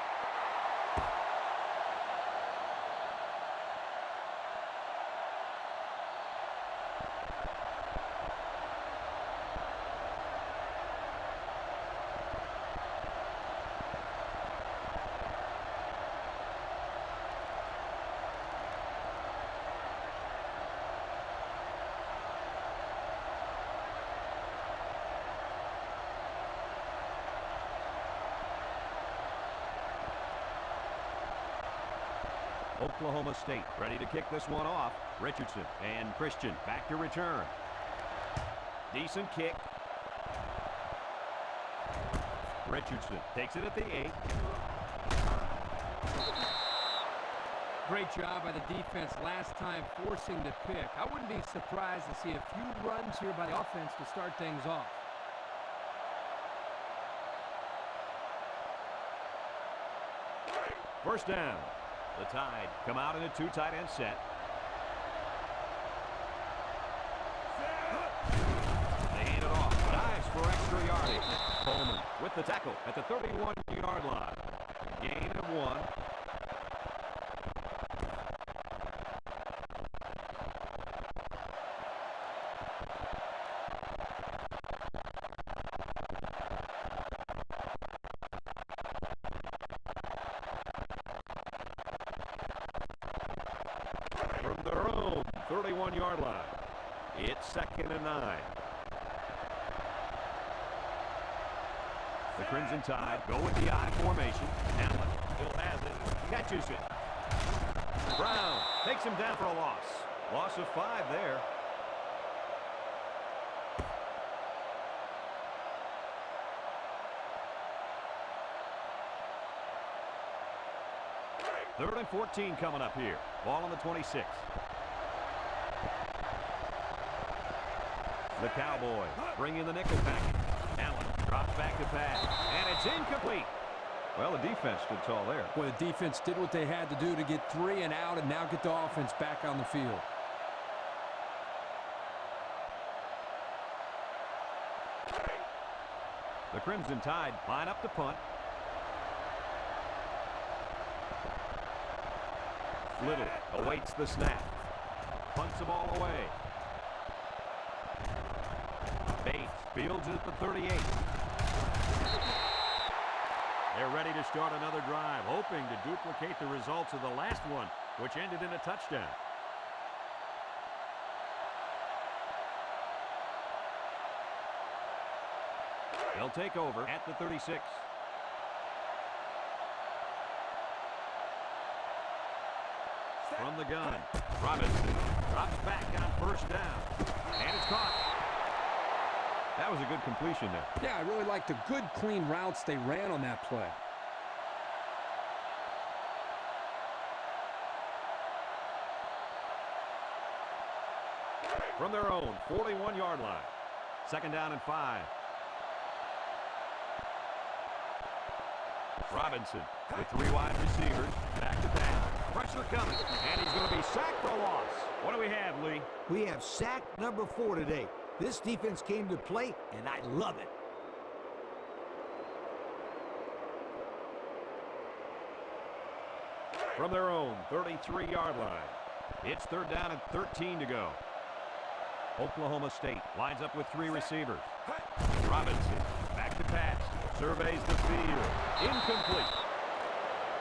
Oklahoma State ready to kick this one off. Richardson and Christian back to return. Decent kick. Richardson takes it at the 8.
Great job by the defense last time forcing the pick. I wouldn't be surprised to see a few runs here by the offense to start things off.
First down. The Tide come out in a 2 tight end set. They hand it off. Dives for extra yardage. Coleman with the tackle at the 31-yard line. Gain of 1. 31-yard line. It's 2nd and 9. The Crimson Tide go with the I formation. Allen still has it. Catches it. Brown takes him down for a loss. Loss of 5 there. Third and 14 coming up here. Ball on the 26. The Cowboys bring in the nickel package. Allen drops back to pass, and it's incomplete. Well, the defense stood tall there.
Well, the defense did what they had to do to get 3 and out and now get the offense back on the field.
The Crimson Tide line up the punt. Little awaits the snap. Punts the ball away. Bates fields it at the 38. They're ready to start another drive, hoping to duplicate the results of the last one, which ended in a touchdown. They'll take over at the 36. From the gun, Robinson drops back on 1st down, and it's caught. That was a good completion there.
Yeah, I really liked the good, clean routes they ran on that play.
From their own 41-yard line, 2nd down and 5. Robinson with 3 wide receivers, back to pass. Pressure coming, and he's going to be sacked for a loss. What do we have, Lee?
We have sack number 4 today. This defense came to play, and I love it.
From their own 33-yard line, it's 3rd down and 13 to go. Oklahoma State lines up with 3 receivers. Robinson back to pass, surveys the field, incomplete.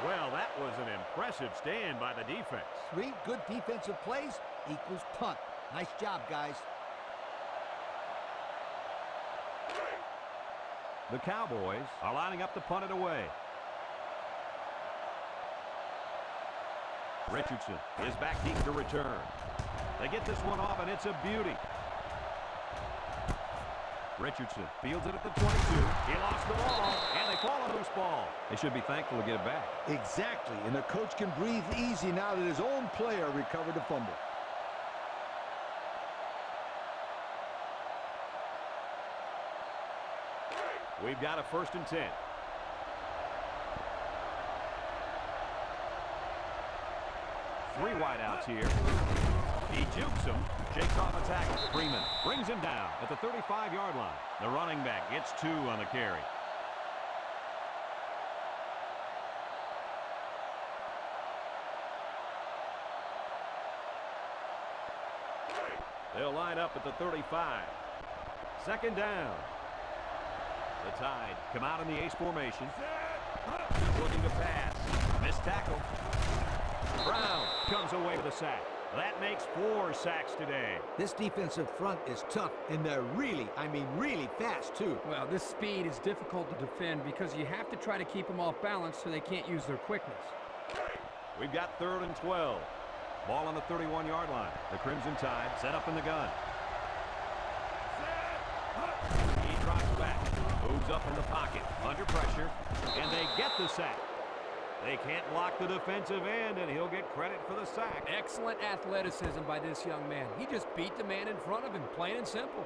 Well, that was an impressive stand by the defense.
3 good defensive plays equals punt. Nice job, guys.
The Cowboys are lining up to punt it away. Richardson is back deep to return. They get this one off, and it's a beauty. Richardson fields it at the 22. He lost the ball, and they call a loose ball. They should be thankful to get it back.
Exactly, and the coach can breathe easy now that his own player recovered the fumble.
We've got a 1st and 10. Three wideouts here. He jukes him, shakes off a tackle. Freeman brings him down at the 35-yard line. The running back gets 2 on the carry. They'll line up at the 35. 2nd down. The Tide come out in the ace formation. Looking to pass. Missed tackle. Brown comes away with a sack. That makes 4 sacks today.
This defensive front is tough, and they're really, I mean really fast, too.
Well, this speed is difficult to defend because you have to try to keep them off balance so they can't use their quickness.
We've got 3rd and 12. Ball on the 31-yard line. The Crimson Tide set up in the gun. He drops back, moves up in the pocket, under pressure, and they get the sack. They can't block the defensive end, and he'll get credit for the sack.
Excellent athleticism by this young man. He just beat the man in front of him, plain and simple.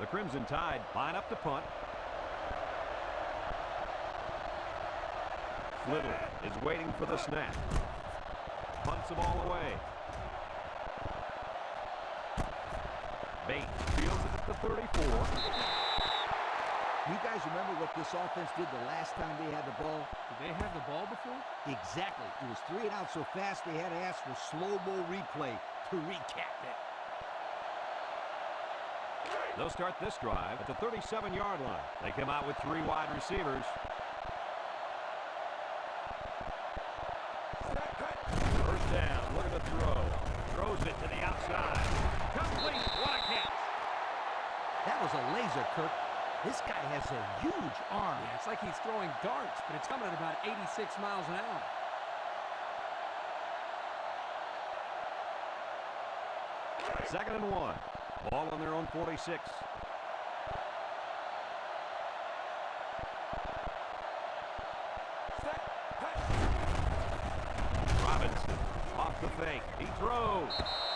The Crimson Tide line up to punt. Little is waiting for the snap. Punts the ball away. Bates fields it at the 34.
You guys remember what this offense did the last time they had the ball?
Did they have the ball before?
Exactly. It was 3 and out so fast they had to ask for slow-mo replay to recap it.
They'll start this drive at the 37-yard line. They come out with 3 wide receivers. side. Complete. What a catch.
That was a laser, Kirk. This guy has a huge arm.
Yeah, it's like he's throwing darts, but it's coming at about 86 miles an hour.
Second and 1. Ball on their own 46. Robinson off the fake. He throws.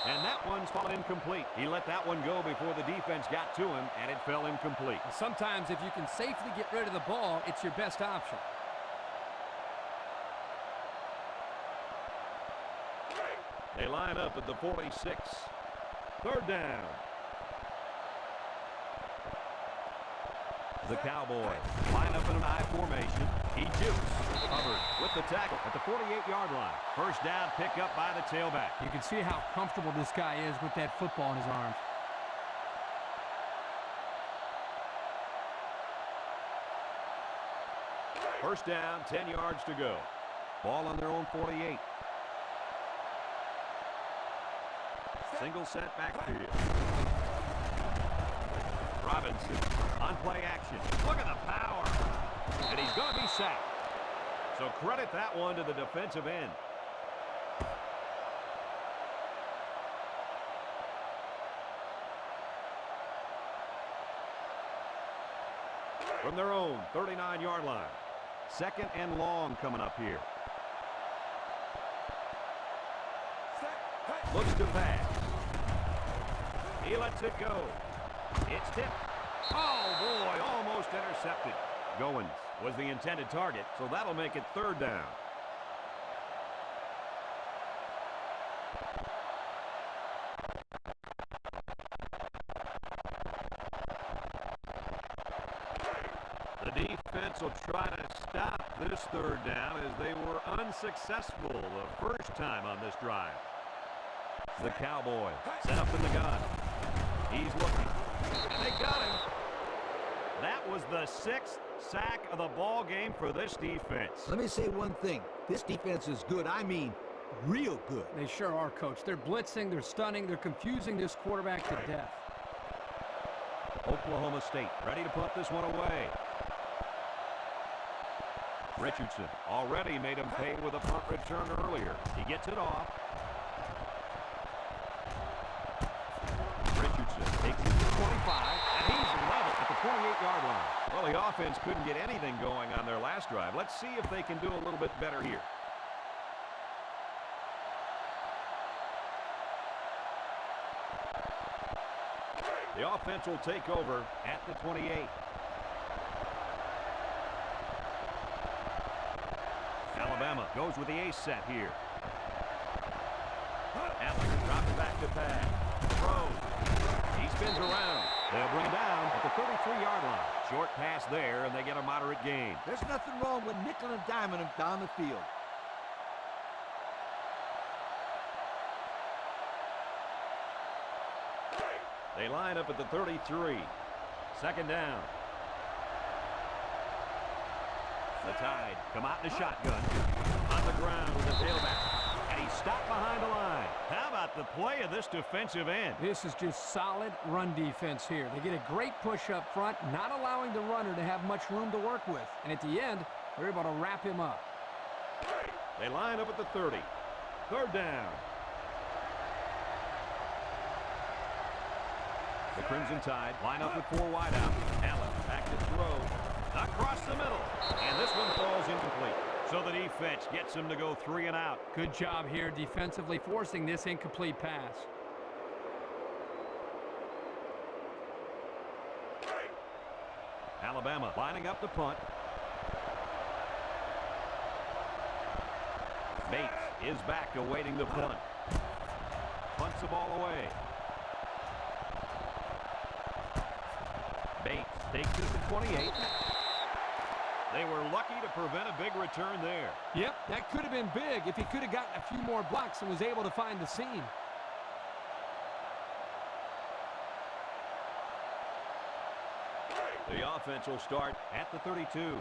And that one's fallen incomplete. He let that one go before the defense got to him, and it fell incomplete.
Sometimes if you can safely get rid of the ball, it's your best option.
They line up at the 46. Third down. The Cowboys line up in an I formation. He jukes. Covered with the tackle at the 48-yard line. First down, pick up by the tailback.
You can see how comfortable this guy is with that football in his arms.
First down, 10 yards to go. Ball on their own 48. Single set backfield. Robinson on play action. Look at the power. And he's going to be sacked. So credit that one to the defensive end. From their own 39-yard line. Second and long coming up here. Looks to pass. He lets it go. It's tipped. Oh, boy, almost intercepted. Goins was the intended target, so that'll make it third down. The defense will try to stop this third down as they were unsuccessful the first time on this drive. The Cowboy set up in the gun. He's looking. And they got him. That was the 6th sack of the ball game for this defense.
Let me say one thing. This defense is good. I mean, real good.
They sure are, Coach. They're blitzing, they're stunning, they're confusing this quarterback to death.
Oklahoma State ready to put this one away. Richardson already made him pay with a punt return earlier. He gets it off. Richardson takes it to 25, and he's level at the 28-yard line. Well, the offense couldn't get anything going on their last drive. Let's see if they can do a little bit better here. The offense will take over at the 28. Alabama goes with the ace set here. Allen drops back to pass. Throws. He spins around. They'll bring him down at the 33-yard line. Short pass there, and they get a moderate gain.
There's nothing wrong with nickel and diming him down the field.
They line up at the 33. Second down. The Tide come out in a shotgun. On the ground with the tailback. And he's stopped behind the line. How about the play of this defensive end?
This is just solid run defense here. They get a great push up front, not allowing the runner to have much room to work with. And at the end, they're able to wrap him up.
They line up at the 30. Third down. The Crimson Tide line up with 4 wide out. Allen back to throw. Across the middle. And this one falls incomplete. So the defense gets him to go 3 and out.
Good job here defensively forcing this incomplete pass.
Alabama lining up the punt. Bates is back awaiting the punt. Punts the ball away. Bates takes it to 28. They were lucky to prevent a big return there.
Yep, that could have been big if he could have gotten a few more blocks and was able to find the seam.
The offense will start at the 32.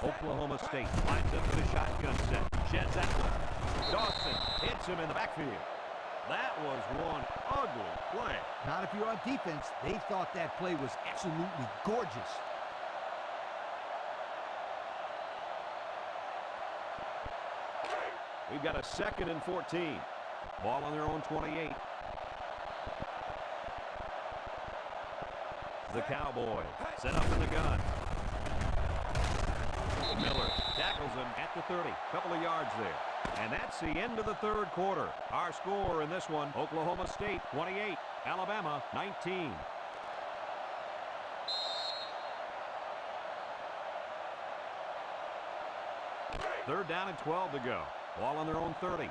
Oklahoma State lines up for the shotgun set. Sheds that one. Dawson hits him in the backfield. That was one ugly play.
Not if you're on defense. They thought that play was absolutely gorgeous.
We've got a 2nd and 14. Ball on their own 28. The Cowboys set up in the gun. Miller tackles him at the 30. Couple of yards there. And that's the end of the 3rd quarter. Our score in this one, Oklahoma State 28, Alabama 19. Third down and 12 to go. Ball on their own 30.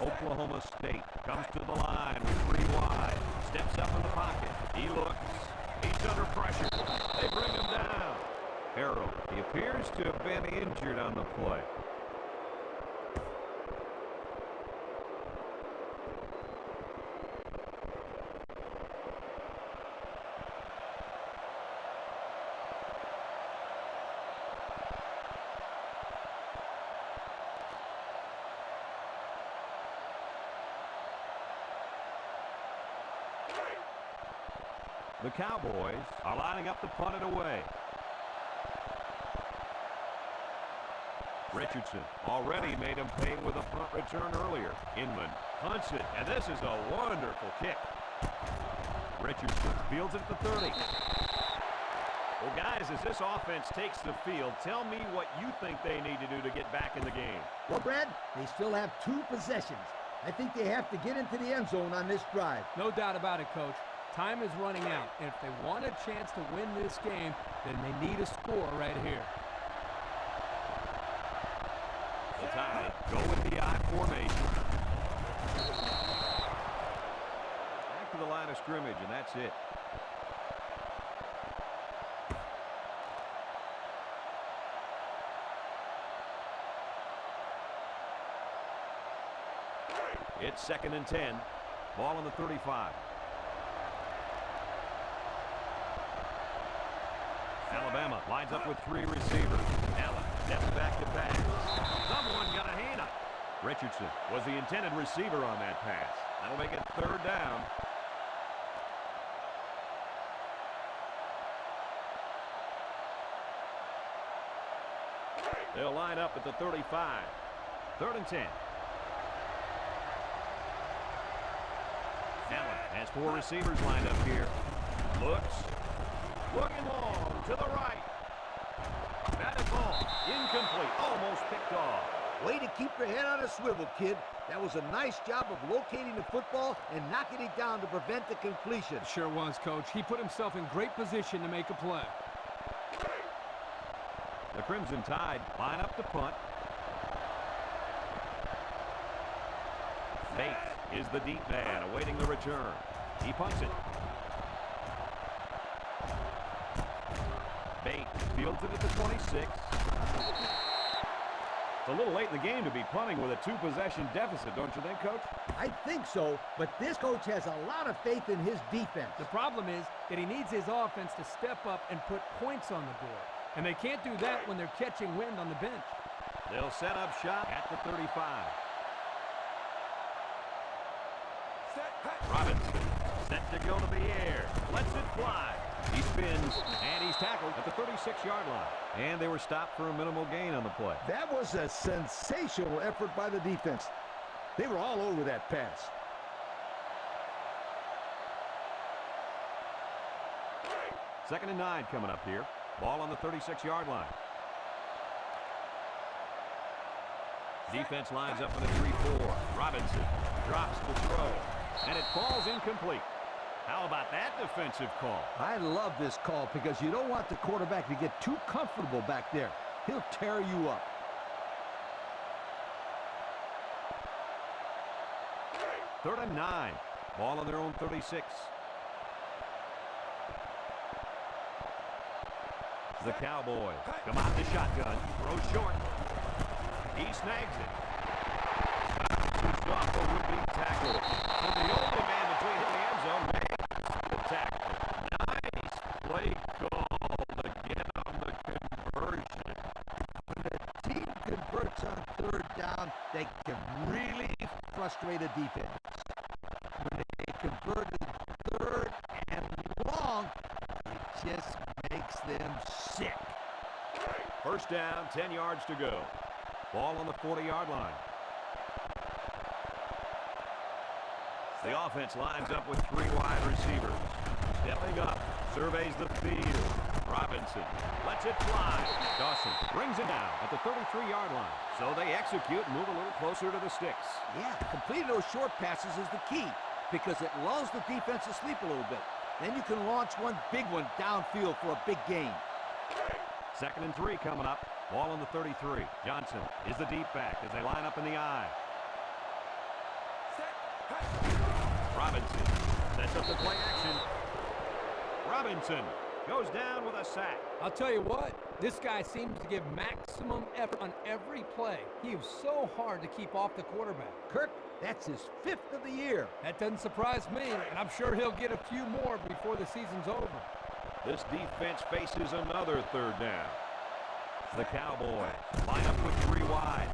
Oklahoma State comes to the line with 3 wide. Steps up in the pocket. He looks. He's under pressure. They bring him down. Harrell, he appears to have been injured on the play. The Cowboys are lining up to punt it away. Richardson already made him pay with a punt return earlier. Inman punts it, and this is a wonderful kick. Richardson fields it at the 30. Well, guys, as this offense takes the field, tell me what you think they need to do to get back in the game.
Well, Brad, they still have 2 possessions. I think they have to get into the end zone on this drive.
No doubt about it, Coach. Time is running out, and if they want a chance to win this game, then they need a score right here.
The Tide go with the I formation. Back to the line of scrimmage, and that's it. It's 2nd and 10. Ball on the 35. Alabama lines up with 3 receivers. Allen steps back to pass. Someone got a hand up. Richardson was the intended receiver on that pass. That'll make it 3rd down. They'll line up at the 35. 3rd and 10. Allen has 4 receivers lined up here. Looks. Looking long to the right. Batted ball. Incomplete. Almost picked off.
Way to keep your head on a swivel, kid. That was a nice job of locating the football and knocking it down to prevent the completion.
Sure was, Coach. He put himself in great position to make a play.
The Crimson Tide line up to punt. Bates is the deep man awaiting the return. He punts it. Bates fields it at the 26. It's a little late in the game to be punting with a 2-possession deficit, don't you think, Coach?
I think so, but this coach has a lot of faith in his defense.
The problem is that he needs his offense to step up and put points on the board. And they can't do that when they're catching wind on the bench.
They'll set up shop at the 35. Robinson set to go to the air. Lets it fly. He spins, and he's tackled at the 36-yard line. And they were stopped for a minimal gain on the play.
That was a sensational effort by the defense. They were all over that pass.
Second and 9 coming up here. Ball on the 36-yard line. Defense lines up in a 3-4. Robinson drops the throw, and it falls incomplete. How about that defensive call?
I love this call because you don't want the quarterback to get too comfortable back there. He'll tear you up.
Third and 9. Ball on their own 36. The Cowboys come out the shotgun. Throw short. He snags it. Off a would-be tackle. So the only man between him and the end zone makes the tackle.
converts on third down, they can really frustrate a defense. When they convert to third and long, it just makes them sick.
First down, 10 yards to go. Ball on the 40-yard line. The offense lines up with 3 wide receivers. Stepping up, surveys the field. Robinson lets it fly. Dawson brings it down at the 33-yard line. So they execute and move a little closer to the sticks.
Yeah, completing those short passes is the key because it lulls the defense to sleep a little bit. Then you can launch one big one downfield for a big gain.
2nd and 3 coming up. Ball on the 33. Johnson is the deep back as they line up in the I. Robinson sets up the play action. Robinson goes down with a sack.
I'll tell you what, this guy seems to give maximum effort on every play. He is so hard to keep off the quarterback.
Kirk, that's his 5th of the year.
That doesn't surprise me, and I'm sure he'll get a few more before the season's over.
This defense faces another 3rd down. The Cowboys line up with 3 wide.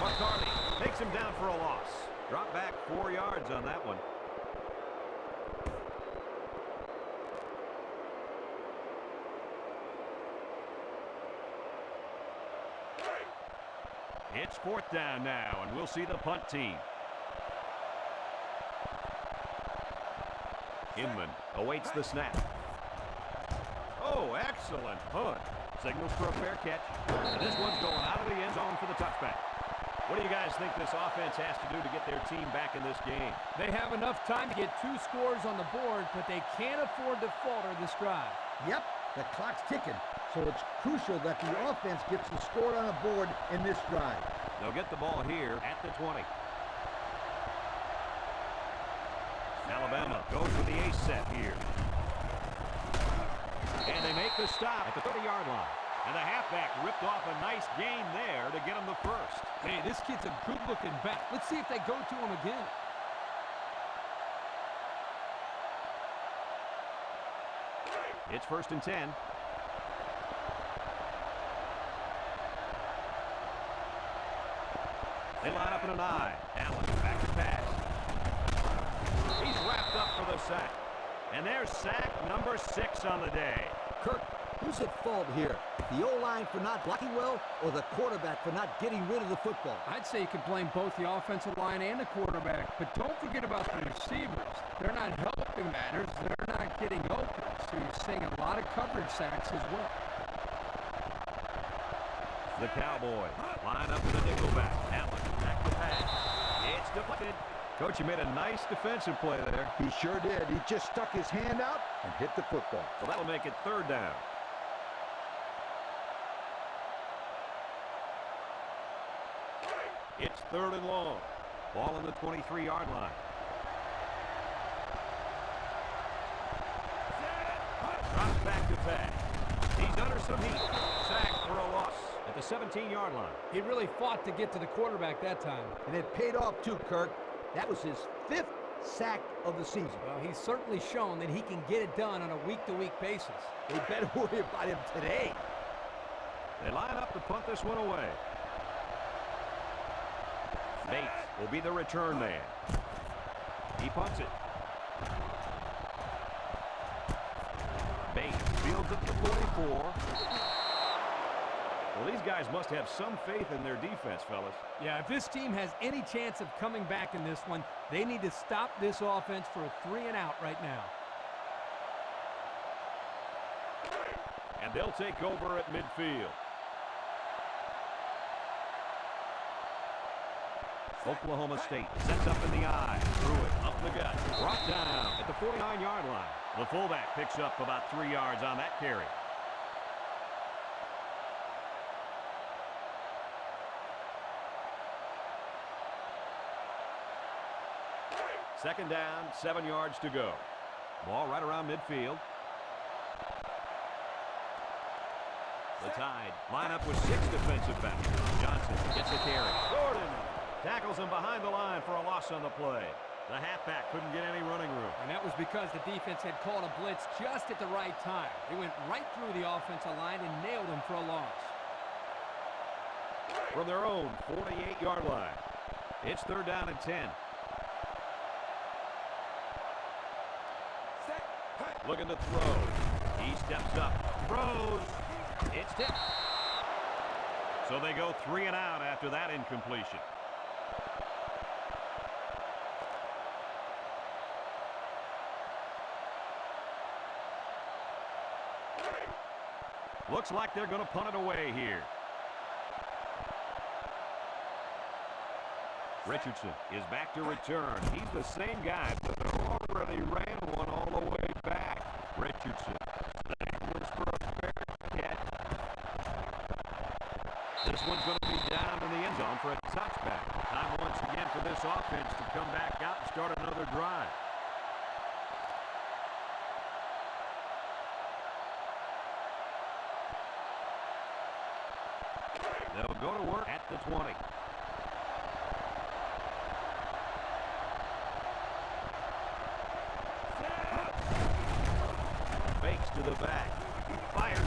McCarthy takes him down for a loss. Drop back 4 yards on that one. It's 4th down now, and we'll see the punt team. Inman awaits the snap. Oh, excellent punt. Signals for a fair catch. And this one's going out of the end zone for the touchback. What do you guys think this offense has to do to get their team back in this game?
They have enough time to get 2 scores on the board, but they can't afford to falter this drive.
Yep, the clock's ticking, so it's crucial that the offense gets the score on the board in this drive.
They'll get the ball here at the 20. Alabama goes with the ace set here. And they make the stop at the 30-yard line. And the halfback ripped off a nice gain there to get him the first.
Hey, this kid's a good-looking back. Let's see if they go to him again.
It's 1st and 10. They line up in an I. Allen back to pass. He's wrapped up for the sack. And there's sack number 6 on the day.
Kirk, who's at fault here? The O-line for not blocking well or the quarterback for not getting rid of the football?
I'd say you could blame both the offensive line and the quarterback, but don't forget about the receivers. They're not helping matters. They're not getting open, so you're seeing a lot of coverage sacks as well.
The Cowboys line up with a nickelback. Allen back to pass. It's deflected. Coach, you made a nice defensive play there.
He sure did. He just stuck his hand out and hit the football.
So that'll make it 3rd down. It's 3rd and long. Ball on the 23-yard line. Drops back to pass. He's under some heat. Sacked for a loss at the 17-yard line.
He really fought to get to the quarterback that time.
And it paid off too, Kirk. That was his 5th sack of the season.
Well, he's certainly shown that he can get it done on a week-to-week basis.
They better worry about him today.
They line up to punt this one away. Bates will be the return man. He punts it. Bates fields it to 44. Well, these guys must have some faith in their defense, fellas.
Yeah, if this team has any chance of coming back in this one, they need to stop this offense for a 3-and-out right now.
And they'll take over at midfield. Oklahoma State sets up in the I. Threw it up the gut. Brought down at the 49-yard line. The fullback picks up about 3 yards on that carry. Second down, 7 yards to go. Ball right around midfield. The Tide line up with 6 defensive backs. Johnson gets the carry. Gordon tackles him behind the line for a loss on the play. The halfback couldn't get any running room.
And that was because the defense had called a blitz just at the right time. They went right through the offensive line and nailed him for a loss.
from their own 48-yard line. It's 3rd down and 10. Looking to throw. He steps up, throws. It's tipped. So they go 3 and out after that incompletion. Looks like they're going to punt it away here. Richardson is back to return. He's the same guy that already ran one all the way back. Richardson. For a fair catch. This one's going to be down in the end zone for a touchback. Time once again for this offense to come back out and start another drive. They'll go to work at the 20. Fakes to the back. Fires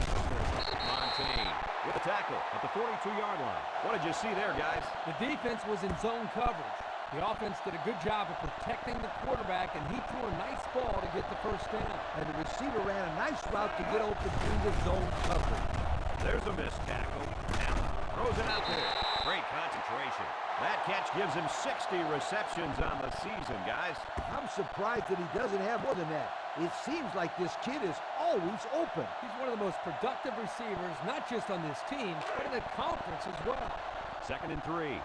Montaigne with a tackle at the 42-yard line. What did you see there, guys?
The defense was in zone coverage. The offense did a good job of protecting the quarterback, and he threw a nice ball to get the first down.
And the receiver ran a nice route to get open through the zone coverage.
There's a missed tackle. Allen throws it out there. Great concentration. That catch gives him 60 receptions on the season, guys.
I'm surprised that he doesn't have more than that. It seems like this kid is always open.
He's one of the most productive receivers, not just on this team, but in the conference as well.
2nd and 3.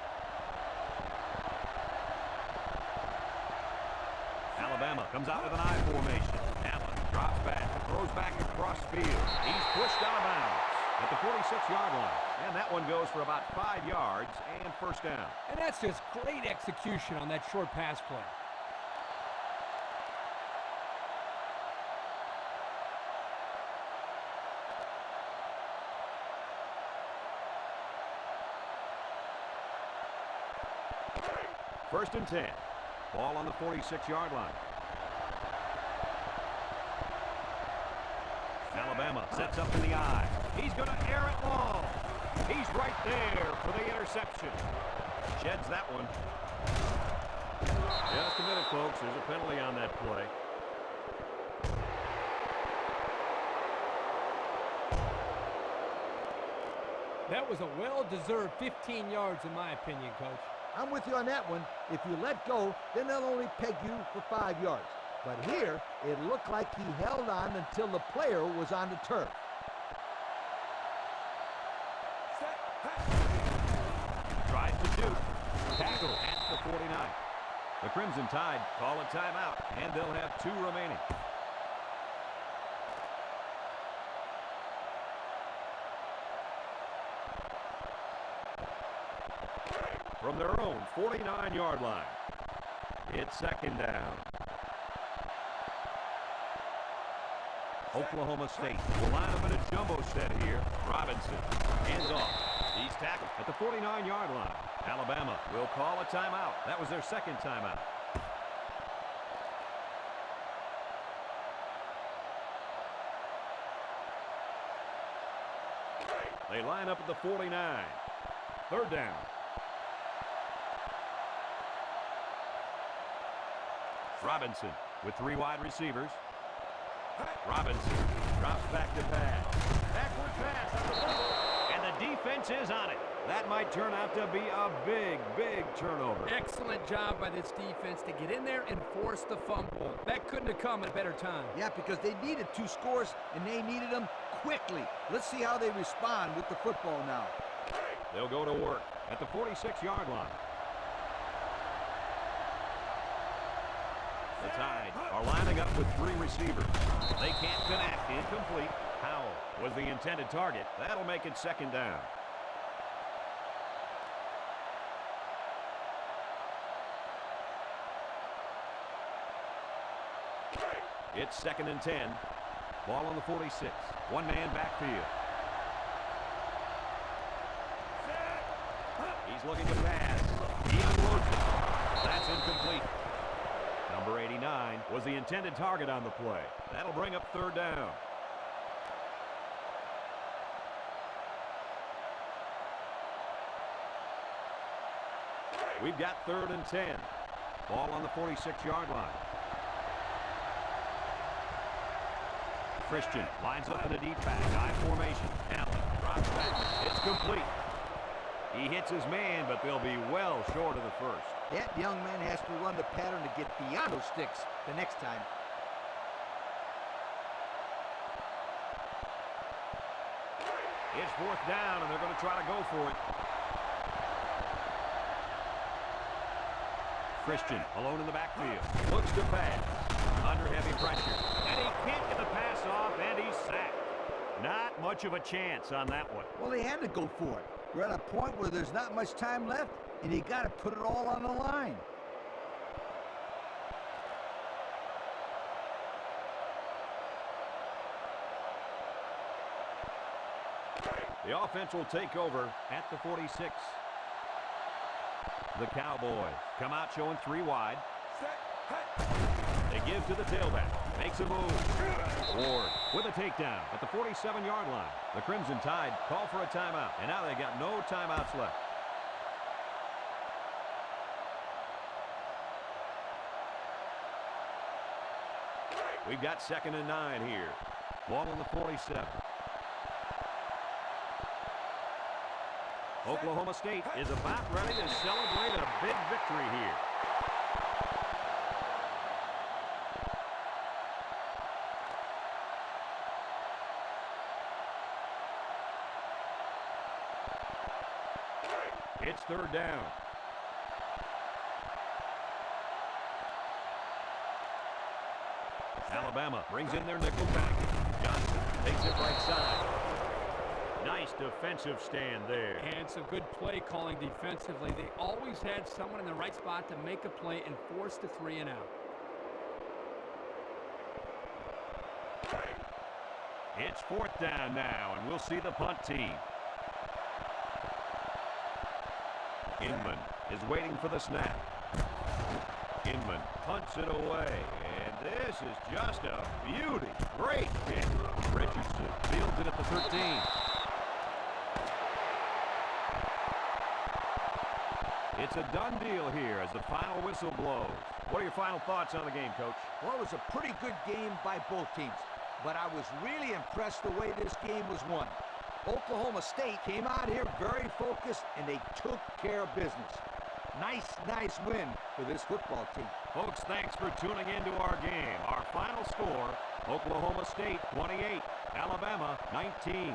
Alabama comes out with an I formation. Allen drops back, throws back across field. He's pushed out of bounds at the 46-yard line. And that one goes for about 5 yards and first down.
And that's just great execution on that short pass play.
First and 10. Ball on the 46-yard line. Alabama sets up in the I. He's going to air it long. He's right there for the interception. Sheds that one. Just a minute, folks. There's a penalty on that play.
That was a well-deserved 15 yards in my opinion, Coach.
I'm with you on that one. If you let go, then they'll only peg you for 5 yards. But here, it looked like he held on until the player was on the turf.
Tries to shoot. Tackle at the 49. The Crimson Tide call a timeout, and they'll have 2 remaining. From their own 49-yard line, it's 2nd down. Oklahoma State will line up in a jumbo set here. Robinson hands off. He's tackled at the 49-yard line. Alabama will call a timeout. That was their 2nd timeout. They line up at the 49. 3rd down. Robinson with 3 wide receivers. Robinson drops back to pass. Backward pass on the fumble. And the defense is on it. That might turn out to be a big, big turnover.
Excellent job by this defense to get in there and force the fumble. That couldn't have come at a better time.
Yeah, because they needed 2 scores, and they needed them quickly. Let's see how they respond with the football now.
They'll go to work at the 46-yard line. The Tide are lining up with 3 receivers. They can't connect. Incomplete. Howell was the intended target. That'll make it 2nd down. It's 2nd and 10. Ball on the 46. 1-man backfield. He's looking to pass. He unloads it. That's incomplete. Number 89 was the intended target on the play. That'll bring up 3rd down. We've got 3rd and 10. Ball on the 46-yard line. Christian lines up in a deep back. I formation. Allen drops back. It's complete. He hits his man, but they'll be well short of the first.
That young man has to run the pattern to get beyond those sticks the next time.
It's 4th down, and they're going to try to go for it. Christian alone in the backfield. Looks to pass. Under heavy pressure. And he can't get the pass off, and he's sacked. Not much of a chance on that one.
Well, they had to go for it. We're at a point where there's not much time left, and you got to put it all on the line.
The offense will take over at the 46. The Cowboys come out showing 3 wide. They give to the tailback. Makes a move. Ward with a takedown at the 47-yard line. The Crimson Tide call for a timeout, and now they got no timeouts left. We've got 2nd and 9 here. Ball on the 47. Oklahoma State is about ready to celebrate a big victory here. It's 3rd down. Alabama brings in their nickel package. Johnson takes it right side. Nice defensive stand there.
And some good play calling defensively. They always had someone in the right spot to make a play and force the 3 and out.
It's 4th down now, and we'll see the punt team. Inman is waiting for the snap. Inman punts it away, and this is just a beauty. Great kick. Richardson fields it at the 13. It's a done deal here as the final whistle blows. What are your final thoughts on the game, Coach?
Well, it was a pretty good game by both teams, but I was really impressed the way this game was won. Oklahoma State came out here very focused, and they took care of business. Nice win for this football team.
Folks, thanks for tuning into our game. Our final score, Oklahoma State 28, Alabama 19.